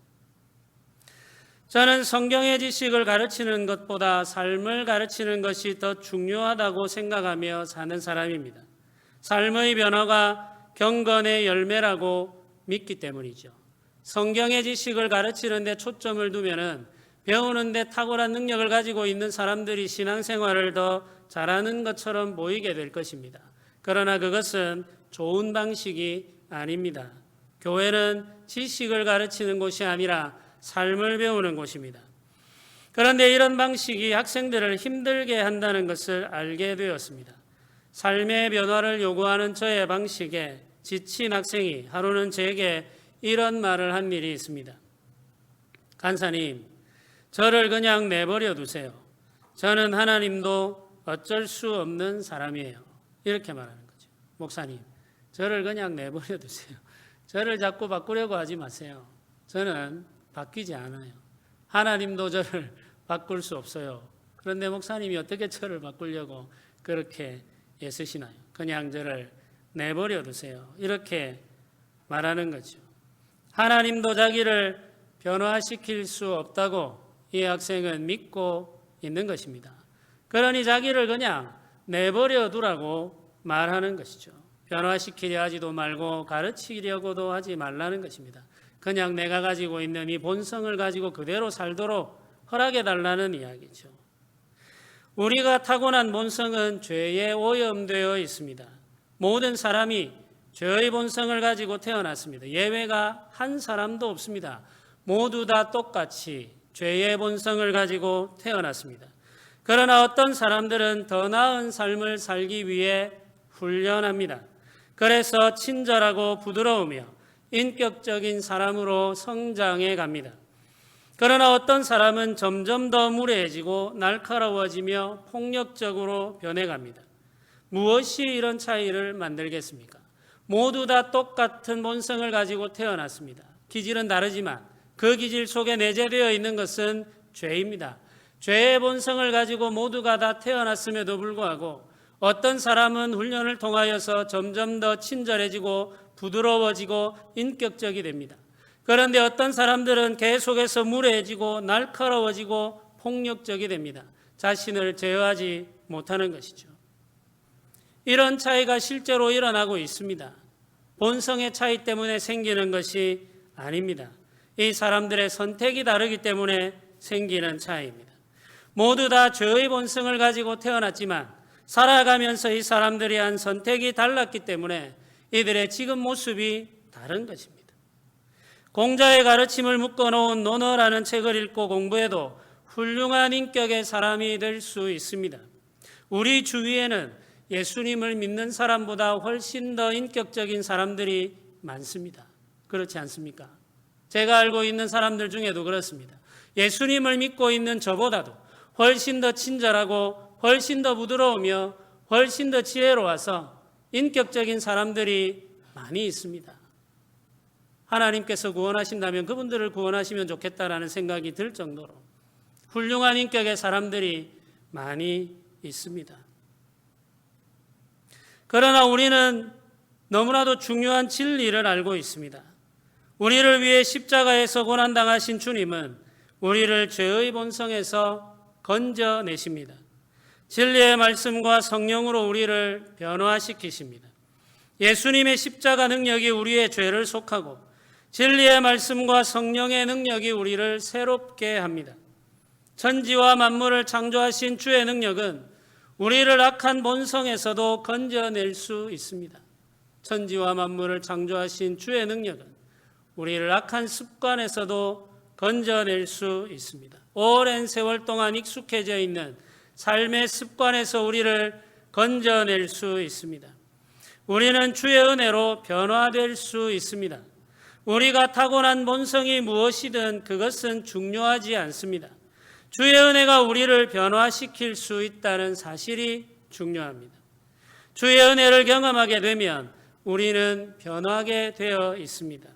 저는 성경의 지식을 가르치는 것보다 삶을 가르치는 것이 더 중요하다고 생각하며 사는 사람입니다. 삶의 변화가 경건의 열매라고 믿기 때문이죠. 성경의 지식을 가르치는 데 초점을 두면은 배우는 데 탁월한 능력을 가지고 있는 사람들이 신앙생활을 더 잘하는 것처럼 보이게 될 것입니다. 그러나 그것은 좋은 방식이 아닙니다. 교회는 지식을 가르치는 곳이 아니라 삶을 배우는 곳입니다. 그런데 이런 방식이 학생들을 힘들게 한다는 것을 알게 되었습니다. 삶의 변화를 요구하는 저의 방식에 지친 학생이 하루는 제게 이런 말을 한 일이 있습니다. 간사님, 저를 그냥 내버려 두세요. 저는 하나님도 어쩔 수 없는 사람이에요. 이렇게 말하는 거죠. 목사님, 저를 그냥 내버려 두세요. 저를 자꾸 바꾸려고 하지 마세요. 저는 바뀌지 않아요. 하나님도 저를 바꿀 수 없어요. 그런데 목사님이 어떻게 저를 바꾸려고 그렇게 애쓰시나요? 그냥 저를 내버려 두세요. 이렇게 말하는 거죠. 하나님도 자기를 변화시킬 수 없다고 이 학생은 믿고 있는 것입니다. 그러니 자기를 그냥 내버려 두라고 말하는 것이죠. 변화시키려 하지도 말고 가르치려고도 하지 말라는 것입니다. 그냥 내가 가지고 있는 이 본성을 가지고 그대로 살도록 허락해 달라는 이야기죠. 우리가 타고난 본성은 죄에 오염되어 있습니다. 모든 사람이 죄의 본성을 가지고 태어났습니다. 예외가 한 사람도 없습니다. 모두 다 똑같이 죄의 본성을 가지고 태어났습니다. 그러나 어떤 사람들은 더 나은 삶을 살기 위해 훈련합니다. 그래서 친절하고 부드러우며 인격적인 사람으로 성장해 갑니다. 그러나 어떤 사람은 점점 더 무례해지고 날카로워지며 폭력적으로 변해갑니다. 무엇이 이런 차이를 만들겠습니까? 모두 다 똑같은 본성을 가지고 태어났습니다. 기질은 다르지만 그 기질 속에 내재되어 있는 것은 죄입니다. 죄의 본성을 가지고 모두가 다 태어났음에도 불구하고 어떤 사람은 훈련을 통하여서 점점 더 친절해지고 부드러워지고 인격적이 됩니다. 그런데 어떤 사람들은 계속해서 무례해지고 날카로워지고 폭력적이 됩니다. 자신을 제어하지 못하는 것이죠. 이런 차이가 실제로 일어나고 있습니다. 본성의 차이 때문에 생기는 것이 아닙니다. 이 사람들의 선택이 다르기 때문에 생기는 차이입니다. 모두 다 죄의 본성을 가지고 태어났지만 살아가면서 이 사람들이 한 선택이 달랐기 때문에 이들의 지금 모습이 다른 것입니다. 공자의 가르침을 묶어놓은 논어라는 책을 읽고 공부해도 훌륭한 인격의 사람이 될 수 있습니다. 우리 주위에는 예수님을 믿는 사람보다 훨씬 더 인격적인 사람들이 많습니다. 그렇지 않습니까? 제가 알고 있는 사람들 중에도 그렇습니다. 예수님을 믿고 있는 저보다도 훨씬 더 친절하고 훨씬 더 부드러우며 훨씬 더 지혜로워서 인격적인 사람들이 많이 있습니다. 하나님께서 구원하신다면 그분들을 구원하시면 좋겠다라는 생각이 들 정도로 훌륭한 인격의 사람들이 많이 있습니다. 그러나 우리는 너무나도 중요한 진리를 알고 있습니다. 우리를 위해 십자가에서 고난당하신 주님은 우리를 죄의 본성에서 건져내십니다. 진리의 말씀과 성령으로 우리를 변화시키십니다. 예수님의 십자가 능력이 우리의 죄를 속하고 진리의 말씀과 성령의 능력이 우리를 새롭게 합니다. 천지와 만물을 창조하신 주의 능력은 우리를 악한 본성에서도 건져낼 수 있습니다. 천지와 만물을 창조하신 주의 능력은 우리를 악한 습관에서도 건져낼 수 있습니다. 오랜 세월 동안 익숙해져 있는 삶의 습관에서 우리를 건져낼 수 있습니다. 우리는 주의 은혜로 변화될 수 있습니다. 우리가 타고난 본성이 무엇이든 그것은 중요하지 않습니다. 주의 은혜가 우리를 변화시킬 수 있다는 사실이 중요합니다. 주의 은혜를 경험하게 되면 우리는 변하게 되어 있습니다.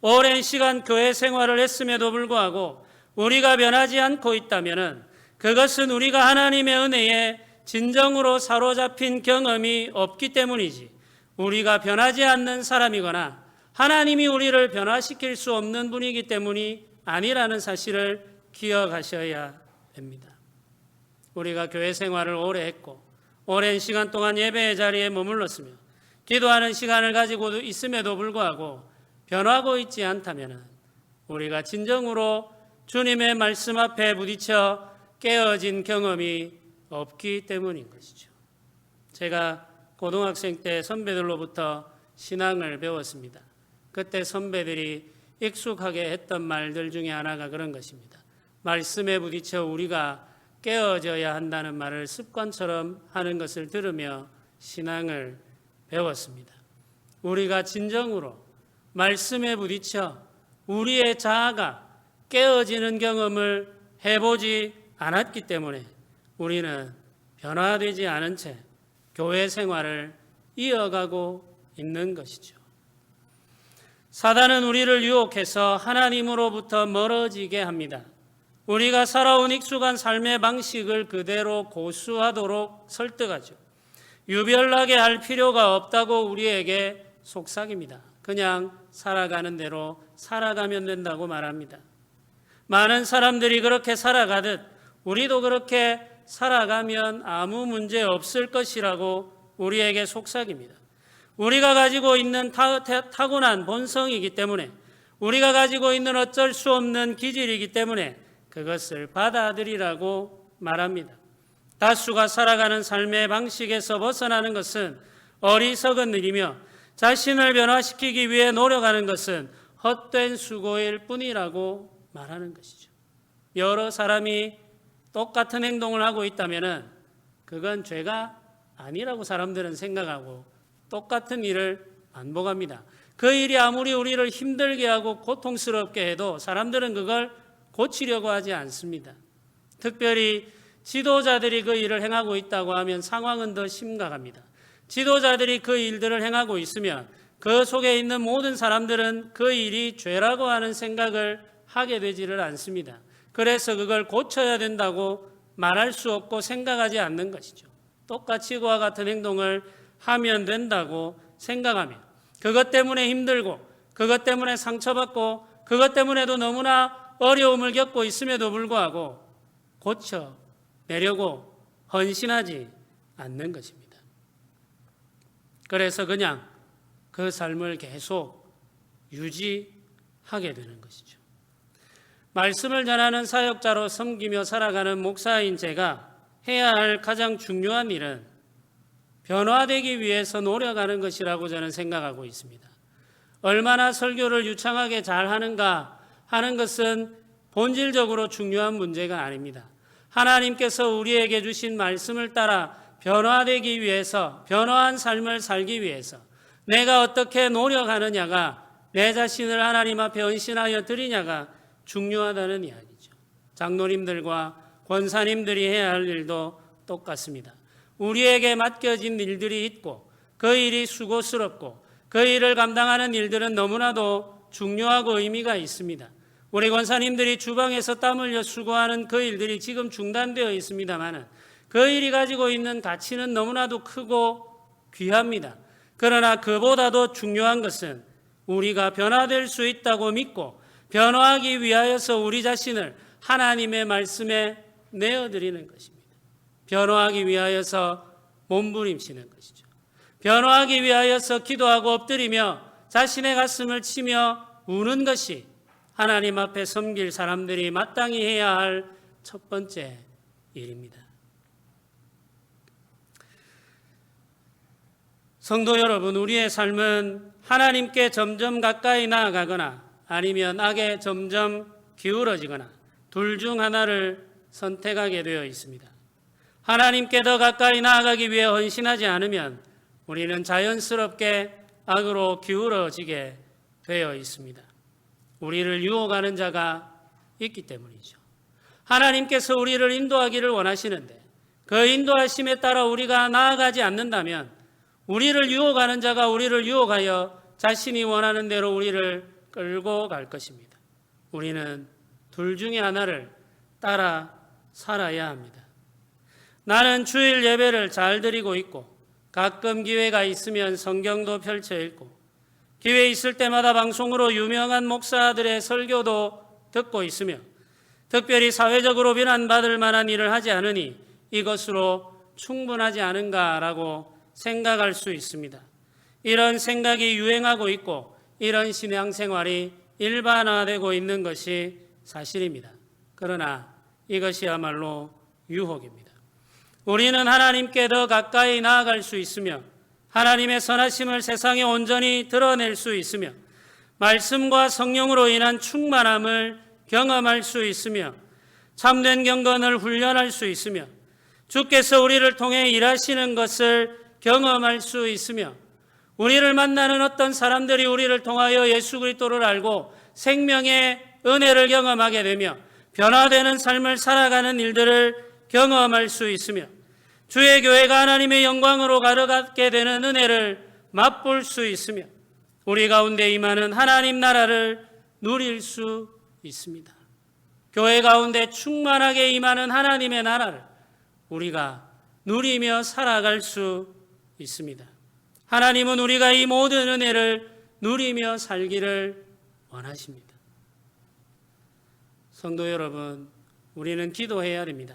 오랜 시간 교회 생활을 했음에도 불구하고 우리가 변하지 않고 있다면 그것은 우리가 하나님의 은혜에 진정으로 사로잡힌 경험이 없기 때문이지 우리가 변하지 않는 사람이거나 하나님이 우리를 변화시킬 수 없는 분이기 때문이 아니라는 사실을 기억하셔야 됩니다. 우리가 교회 생활을 오래 했고 오랜 시간 동안 예배의 자리에 머물렀으며 기도하는 시간을 가지고 있음에도 불구하고 변하고 있지 않다면 우리가 진정으로 주님의 말씀 앞에 부딪혀 깨어진 경험이 없기 때문인 것이죠. 제가 고등학생 때 선배들로부터 신앙을 배웠습니다. 그때 선배들이 익숙하게 했던 말들 중에 하나가 그런 것입니다. 말씀에 부딪혀 우리가 깨어져야 한다는 말을 습관처럼 하는 것을 들으며 신앙을 배웠습니다. 우리가 진정으로 말씀에 부딪혀 우리의 자아가 깨어지는 경험을 해보지 않았기 때문에 우리는 변화되지 않은 채 교회 생활을 이어가고 있는 것이죠. 사단은 우리를 유혹해서 하나님으로부터 멀어지게 합니다. 우리가 살아온 익숙한 삶의 방식을 그대로 고수하도록 설득하죠. 유별나게 할 필요가 없다고 우리에게 속삭입니다. 그냥 살아가는 대로 살아가면 된다고 말합니다. 많은 사람들이 그렇게 살아가듯 우리도 그렇게 살아가면 아무 문제 없을 것이라고 우리에게 속삭입니다. 우리가 가지고 있는 타고난 본성이기 때문에 우리가 가지고 있는 어쩔 수 없는 기질이기 때문에 그것을 받아들이라고 말합니다. 다수가 살아가는 삶의 방식에서 벗어나는 것은 어리석은 일이며 자신을 변화시키기 위해 노력하는 것은 헛된 수고일 뿐이라고 말하는 것이죠. 여러 사람이 똑같은 행동을 하고 있다면 그건 죄가 아니라고 사람들은 생각하고 똑같은 일을 반복합니다. 그 일이 아무리 우리를 힘들게 하고 고통스럽게 해도 사람들은 그걸 고치려고 하지 않습니다. 특별히 지도자들이 그 일을 행하고 있다고 하면 상황은 더 심각합니다. 지도자들이 그 일들을 행하고 있으면 그 속에 있는 모든 사람들은 그 일이 죄라고 하는 생각을 하게 되지를 않습니다. 그래서 그걸 고쳐야 된다고 말할 수 없고 생각하지 않는 것이죠. 똑같이 그와 같은 행동을 하면 된다고 생각하며 그것 때문에 힘들고 그것 때문에 상처받고 그것 때문에도 너무나 어려움을 겪고 있음에도 불구하고 고쳐내려고 헌신하지 않는 것입니다. 그래서 그냥 그 삶을 계속 유지하게 되는 것이죠. 말씀을 전하는 사역자로 섬기며 살아가는 목사인 제가 해야 할 가장 중요한 일은 변화되기 위해서 노력하는 것이라고 저는 생각하고 있습니다. 얼마나 설교를 유창하게 잘하는가 하는 것은 본질적으로 중요한 문제가 아닙니다. 하나님께서 우리에게 주신 말씀을 따라 변화되기 위해서, 변화한 삶을 살기 위해서 내가 어떻게 노력하느냐가, 내 자신을 하나님 앞에 헌신하여 드리냐가 중요하다는 이야기죠. 장로님들과 권사님들이 해야 할 일도 똑같습니다. 우리에게 맡겨진 일들이 있고 그 일이 수고스럽고 그 일을 감당하는 일들은 너무나도 중요하고 의미가 있습니다. 우리 권사님들이 주방에서 땀 흘려 수고하는 그 일들이 지금 중단되어 있습니다만 그 일이 가지고 있는 가치는 너무나도 크고 귀합니다. 그러나 그보다도 중요한 것은 우리가 변화될 수 있다고 믿고 변화하기 위하여서 우리 자신을 하나님의 말씀에 내어드리는 것입니다. 변화하기 위하여서 몸부림치는 것이죠. 변화하기 위하여서 기도하고 엎드리며 자신의 가슴을 치며 우는 것이 하나님 앞에 섬길 사람들이 마땅히 해야 할 첫 번째 일입니다. 성도 여러분, 우리의 삶은 하나님께 점점 가까이 나아가거나 아니면 악에 점점 기울어지거나 둘 중 하나를 선택하게 되어 있습니다. 하나님께 더 가까이 나아가기 위해 헌신하지 않으면 우리는 자연스럽게 악으로 기울어지게 되어 있습니다. 우리를 유혹하는 자가 있기 때문이죠. 하나님께서 우리를 인도하기를 원하시는데 그 인도하심에 따라 우리가 나아가지 않는다면 우리를 유혹하는 자가 우리를 유혹하여 자신이 원하는 대로 우리를 끌고 갈 것입니다. 우리는 둘 중에 하나를 따라 살아야 합니다. 나는 주일 예배를 잘 드리고 있고 가끔 기회가 있으면 성경도 펼쳐 읽고 기회 있을 때마다 방송으로 유명한 목사들의 설교도 듣고 있으며 특별히 사회적으로 비난받을 만한 일을 하지 않으니 이것으로 충분하지 않은가라고 생각할 수 있습니다. 이런 생각이 유행하고 있고 이런 신앙생활이 일반화되고 있는 것이 사실입니다. 그러나 이것이야말로 유혹입니다. 우리는 하나님께 더 가까이 나아갈 수 있으며 하나님의 선하심을 세상에 온전히 드러낼 수 있으며 말씀과 성령으로 인한 충만함을 경험할 수 있으며 참된 경건을 훈련할 수 있으며 주께서 우리를 통해 일하시는 것을 경험할 수 있으며 우리를 만나는 어떤 사람들이 우리를 통하여 예수 그리스도를 알고 생명의 은혜를 경험하게 되며 변화되는 삶을 살아가는 일들을 경험할 수 있으며 주의 교회가 하나님의 영광으로 가르게 되는 은혜를 맛볼 수 있으며 우리 가운데 임하는 하나님 나라를 누릴 수 있습니다. 교회 가운데 충만하게 임하는 하나님의 나라를 우리가 누리며 살아갈 수 있습니다. 하나님은 우리가 이 모든 은혜를 누리며 살기를 원하십니다. 성도 여러분, 우리는 기도해야 됩니다.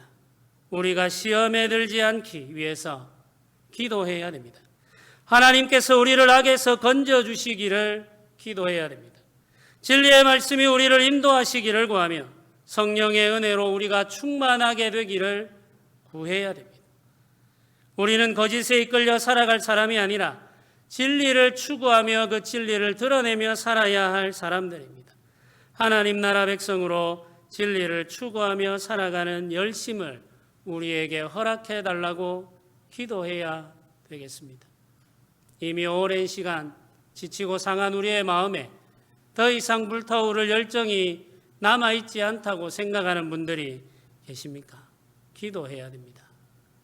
우리가 시험에 들지 않기 위해서 기도해야 됩니다. 하나님께서 우리를 악에서 건져주시기를 기도해야 됩니다. 진리의 말씀이 우리를 인도하시기를 구하며 성령의 은혜로 우리가 충만하게 되기를 구해야 됩니다. 우리는 거짓에 이끌려 살아갈 사람이 아니라 진리를 추구하며 그 진리를 드러내며 살아야 할 사람들입니다. 하나님 나라 백성으로 진리를 추구하며 살아가는 열심을 우리에게 허락해 달라고 기도해야 되겠습니다. 이미 오랜 시간 지치고 상한 우리의 마음에 더 이상 불타오를 열정이 남아있지 않다고 생각하는 분들이 계십니까? 기도해야 됩니다.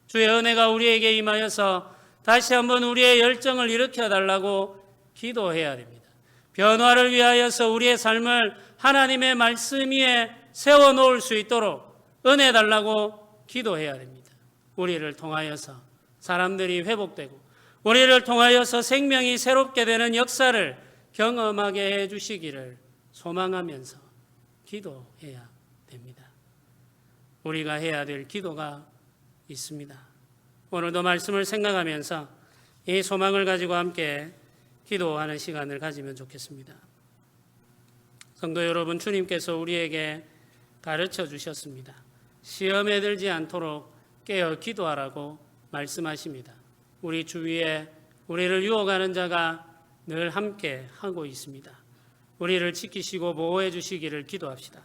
주의 은혜가 우리에게 임하여서 다시 한번 우리의 열정을 일으켜 달라고 기도해야 됩니다. 변화를 위하여서 우리의 삶을 하나님의 말씀 위에 세워놓을 수 있도록 은혜 달라고 기도해야 됩니다. 우리를 통하여서 사람들이 회복되고 우리를 통하여서 생명이 새롭게 되는 역사를 경험하게 해주시기를 소망하면서 기도해야 됩니다. 우리가 해야 될 기도가 있습니다. 오늘도 말씀을 생각하면서 이 소망을 가지고 함께 기도하는 시간을 가지면 좋겠습니다. 성도 여러분, 주님께서 우리에게 가르쳐 주셨습니다. 시험에 들지 않도록 깨어 기도하라고 말씀하십니다. 우리 주위에 우리를 유혹하는 자가 늘 함께 하고 있습니다. 우리를 지키시고 보호해 주시기를 기도합시다.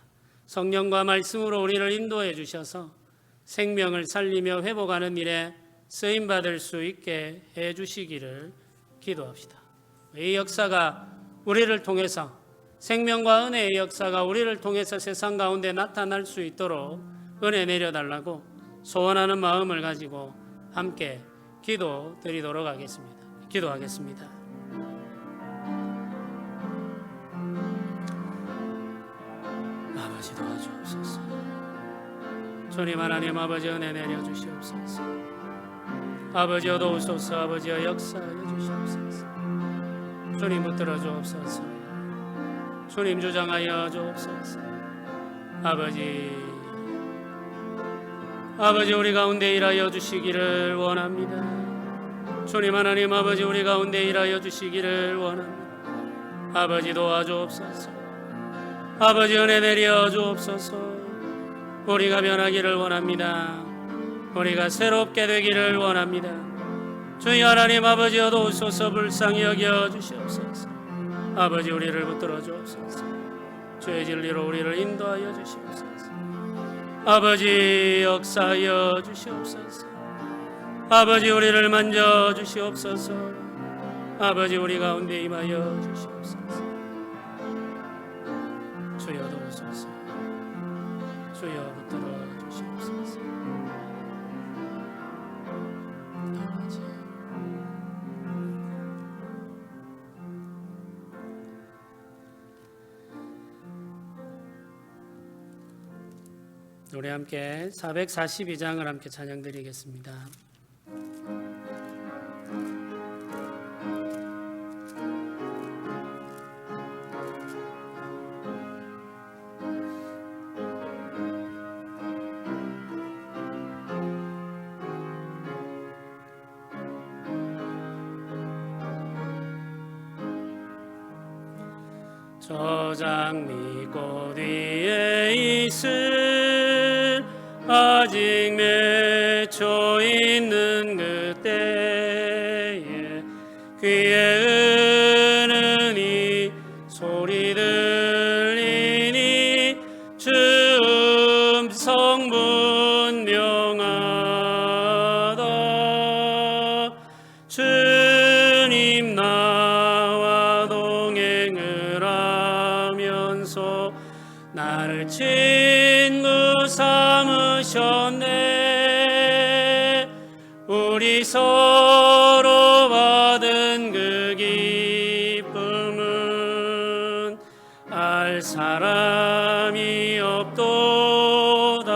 성령과 말씀으로 우리를 인도해 주셔서 생명을 살리며 회복하는 일에 쓰임받을 수 있게 해 주시기를 기도합시다. 이 역사가 우리를 통해서, 생명과 은혜의 역사가 우리를 통해서 세상 가운데 나타날 수 있도록 은혜 내려달라고 소원하는 마음을 가지고 함께 기도드리도록 하겠습니다. 기도하겠습니다. 아버지 도와주옵소서. 주님 하나님 아버지 은혜 내려주시옵소서. 아버지여 도우소서. 아버지여 역사하여 주시옵소서. 주님 붙들어 주옵소서. 주님 주장하여 주옵소서. 아버지 우리 가운데 일하여 주시기를 원합니다. 주님 하나님 아버지 우리 가운데 일하여 주시기를 원합니다. 아버지 도와주옵소서. 아버지 은혜 내려 주옵소서. 우리가 변하기를 원합니다. 우리가 새롭게 되기를 원합니다. 주여 하나님 아버지여 도우소서. 불쌍히 여겨 주시옵소서. 아버지 우리를 붙들어 주옵소서. 주의 진리로 우리를 인도하여 주시옵소서. 아버지 역사하여 주시옵소서. 아버지 우리를 만져 주시옵소서. 아버지 우리 가운데 임하여 주시옵소서. 주여 도우소서. 주여 붙들어 주시옵소서. 아버지 우리 함께 442장을 함께 찬양드리겠습니다. 저 장미꽃 위에 있을 아직 맺혀 있는 그때에 귀에 은은히 소리 들리니 주 음성 분명하다. 주님 나와 동행을 하면서 나를 친구 삼으셨네. 우리 서로 받은 그 기쁨은 알 사람이 없도다.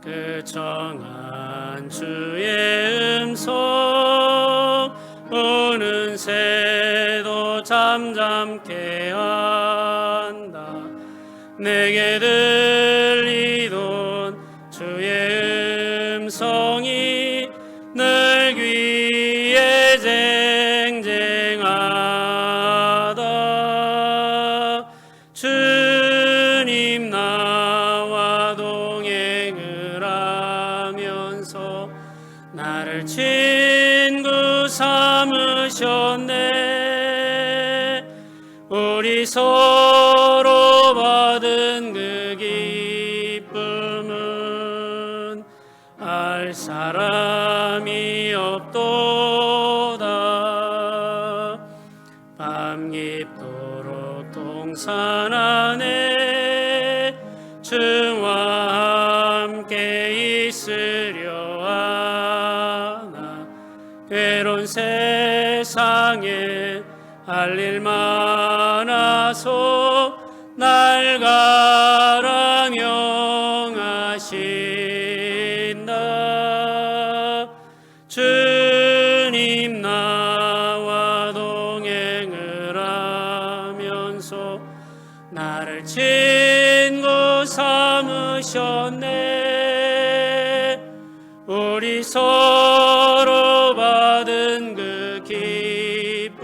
그 정한 주의 음성 오는 새도 잠잠케 한다. 내게 들리던 주의 음성이 늘 귀에 쟁쟁하다. 주님 나와 동행을 하면서 나를 친구 삼으셨네. 우리 서로 받은 그 기쁨은 알 사람이 없도다. 밤 깊도록 동산 안에 주와 함께 있으려 하나. 괴로운 세상에 할 일 많아서 날 가라 명하신다. 주님 나와 동행을 하면서 나를 친구 삼으셨네. 우리 서로 받은 그 기쁨은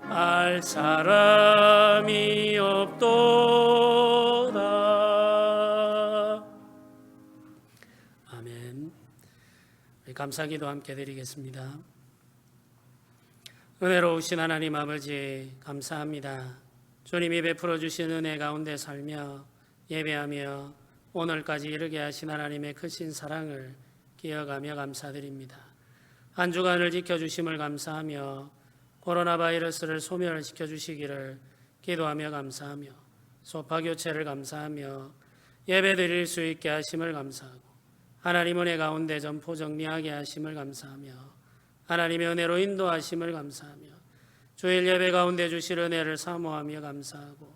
알 사람이 없도다. 아멘. 우리 감사기도 함께 드리겠습니다. 은혜로우신 하나님 아버지 감사합니다. 주님이 베풀어 주신 은혜 가운데 살며 예배하며 오늘까지 이르게 하신 하나님의 크신 사랑을 기억하며 감사드립니다. 한 주간을 지켜주심을 감사하며 코로나 바이러스를 소멸시켜 주시기를 기도하며 감사하며 소파 교체를 감사하며 예배 드릴 수 있게 하심을 감사하고 하나님 은혜 가운데 점포 정리하게 하심을 감사하며 하나님의 은혜로 인도하심을 감사하며 주일 예배 가운데 주실 은혜를 사모하며 감사하고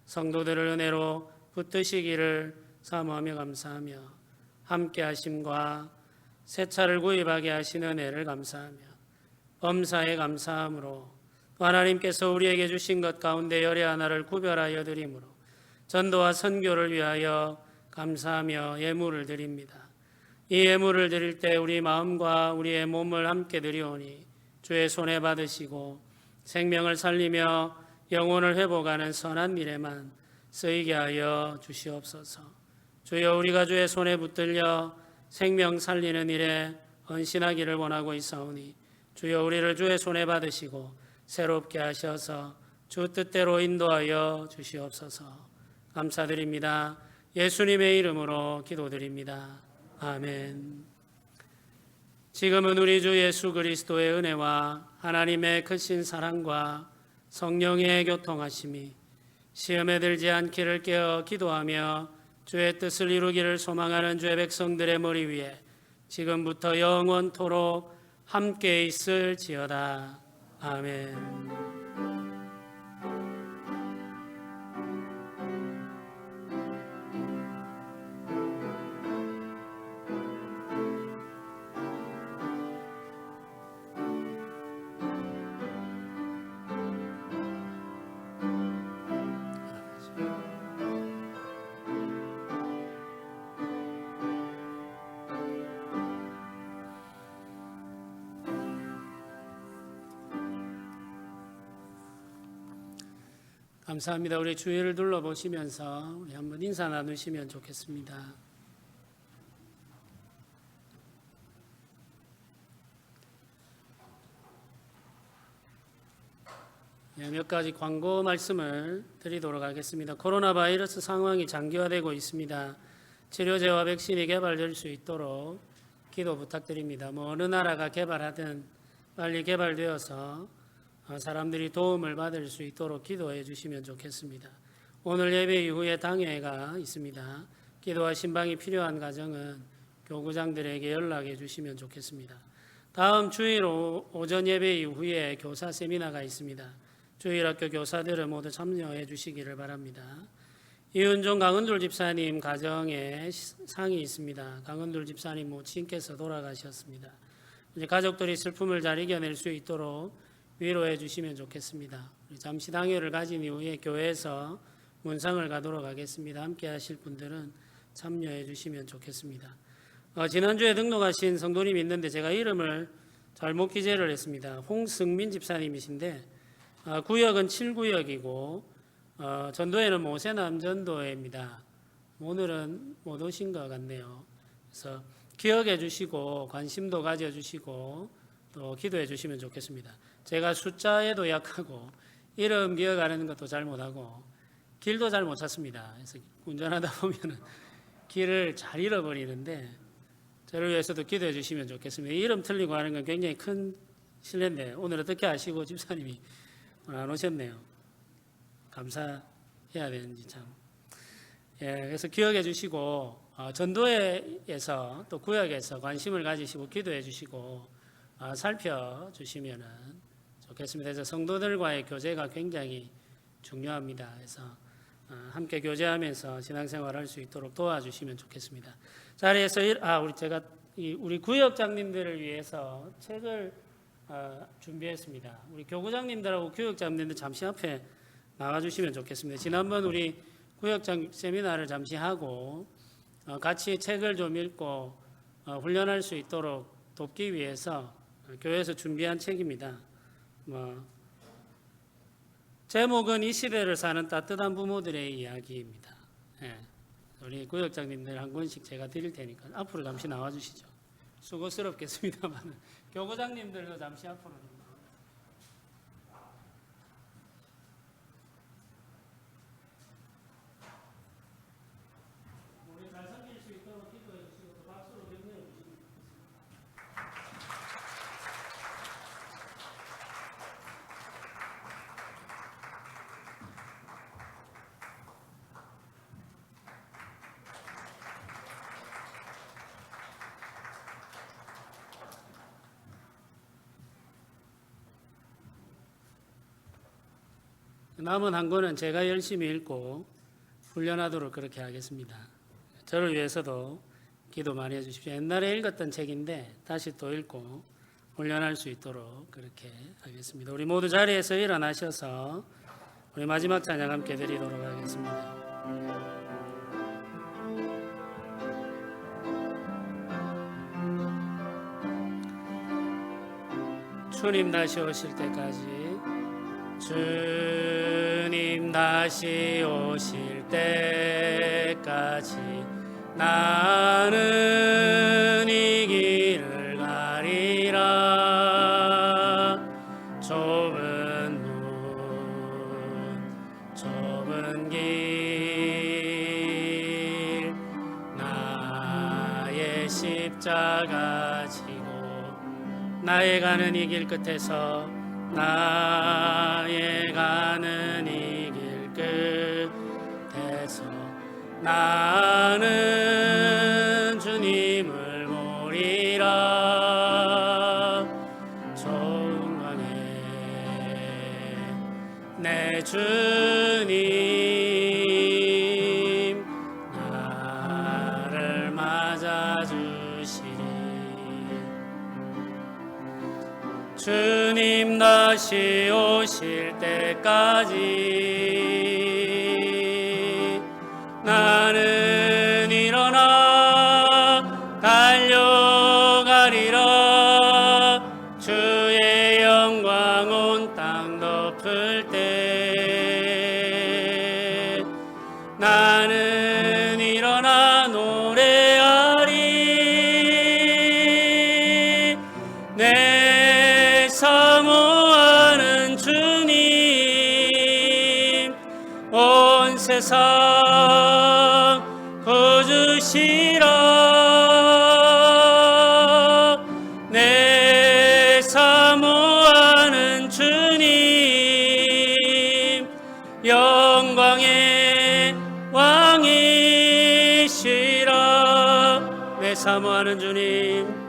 성도들을 은혜로 붙드시기를 사모하며 감사하며 함께 하심과 새 차를 구입하게 하신 은혜를 감사하며 범사에 감사함으로 하나님께서 우리에게 주신 것 가운데 열의 하나를 구별하여 드림으로 전도와 선교를 위하여 감사하며 예물을 드립니다. 이 예물을 드릴 때 우리 마음과 우리의 몸을 함께 드리오니 주의 손에 받으시고 생명을 살리며 영혼을 회복하는 선한 일에만 쓰이게 하여 주시옵소서. 주여 우리가 주의 손에 붙들려 생명 살리는 일에 헌신하기를 원하고 있사오니 주여 우리를 주의 손에 받으시고 새롭게 하셔서 주 뜻대로 인도하여 주시옵소서. 감사드립니다. 예수님의 이름으로 기도드립니다. 아멘. 지금은 우리 주 예수 그리스도의 은혜와 하나님의 크신 사랑과 성령의 교통하심이 시험에 들지 않기를 깨어 기도하며 주의 뜻을 이루기를 소망하는 주의 백성들의 머리 위에 지금부터 영원토록 함께 있을지어다. 아멘. 감사합니다. 우리 주위를 둘러보시면서 우리 한번 인사 나누시면 좋겠습니다. 몇 가지 광고 말씀을 드리도록 하겠습니다. 코로나 바이러스 상황이 장기화되고 있습니다. 치료제와 백신이 개발될 수 있도록 기도 부탁드립니다. 어느 나라가 개발하든 빨리 개발되어서 사람들이 도움을 받을 수 있도록 기도해 주시면 좋겠습니다. 오늘 예배 이후에 당회가 있습니다. 기도와 신방이 필요한 가정은 교구장들에게 연락해 주시면 좋겠습니다. 다음 주일 오전 예배 이후에 교사 세미나가 있습니다. 주일학교 교사들은 모두 참여해 주시기를 바랍니다. 이은종 강은돌 집사님 가정에 상이 있습니다. 강은돌 집사님 모친께서 돌아가셨습니다. 이제 가족들이 슬픔을 잘 이겨낼 수 있도록 위로해 주시면 좋겠습니다. 잠시 당회를 가진 이후에 교회에서 문상을 가도록 하겠습니다. 함께 하실 분들은 참여해 주시면 좋겠습니다. 지난주에 등록하신 성도님이 있는데 제가 이름을 잘못 기재를 했습니다. 홍승민 집사님이신데 구역은 7구역이고 전도회는 모세남 전도회입니다. 오늘은 못 오신 것 같네요. 그래서 기억해 주시고 관심도 가져 주시고 또 기도해 주시면 좋겠습니다. 제가 숫자에도 약하고 이름 기억하는 것도 잘 못하고 길도 잘 못 찾습니다. 그래서 운전하다 보면 길을 잘 잃어버리는데 저를 위해서도 기도해 주시면 좋겠습니다. 이름 틀리고 하는 건 굉장히 큰 실례인데 오늘 어떻게 아시고 집사님이 안 오셨네요. 감사해야 되는지 참. 그래서 기억해 주시고 전도회에서 또 구역에서 관심을 가지시고 기도해 주시고 살펴주시면 좋겠습니다. 그래서 성도들과의 교제가 굉장히 중요합니다. 그래서 함께 교제하면서 신앙생활할 수 있도록 도와주시면 좋겠습니다. 자리에서 우리 구역장님들을 위해서 책을 준비했습니다. 우리 교구장님들하고 교역장님들 잠시 앞에 나와주시면 좋겠습니다. 지난번 우리 구역장 세미나를 잠시 하고 같이 책을 좀 읽고 훈련할 수 있도록 돕기 위해서 교회에서 준비한 책입니다. 제목은 이 시대를 사는 따뜻한 부모들의 이야기입니다. 우리 구역장님들 한 권씩 제가 드릴 테니까 앞으로 잠시 나와주시죠. 수고스럽겠습니다만 교구장님들도 잠시 앞으로 좀 나와주세요. 우리 잘 섬길 수 있도록 기도해 주시고 또 박수로 격려해 주시면 좋겠습니다. 남은 한 권은 제가 열심히 읽고 훈련하도록 그렇게 하겠습니다. 저를 위해서도 기도 많이 해주십시오. 옛날에 읽었던 책인데 다시 또 읽고 훈련할 수 있도록 그렇게 하겠습니다. 우리 모두 자리에서 일어나셔서 우리 마지막 찬양 함께 드리도록 하겠습니다. 주님 다시 오실 때까지, 주님 다시 오실 때까지 나는 이 길을 가리라. 좁은 문 좁은 길 나의 십자가 지고 나의 가는 이 길 끝에서 나의 가는 이 길 끝에서 나는 주님을 보리라. 좋은 광에 내 주님 나를 맞아주시리. 주님 다시 오실 때까지 나는 일어나 달려가리라. 주의 영광 온 땅 덮을 때 나는 일어나 노래하리. 내 사모하는 주님 온 세상 구주시라. 내 사모하는 주님 영광의 왕이시라. 내 사모하는 주님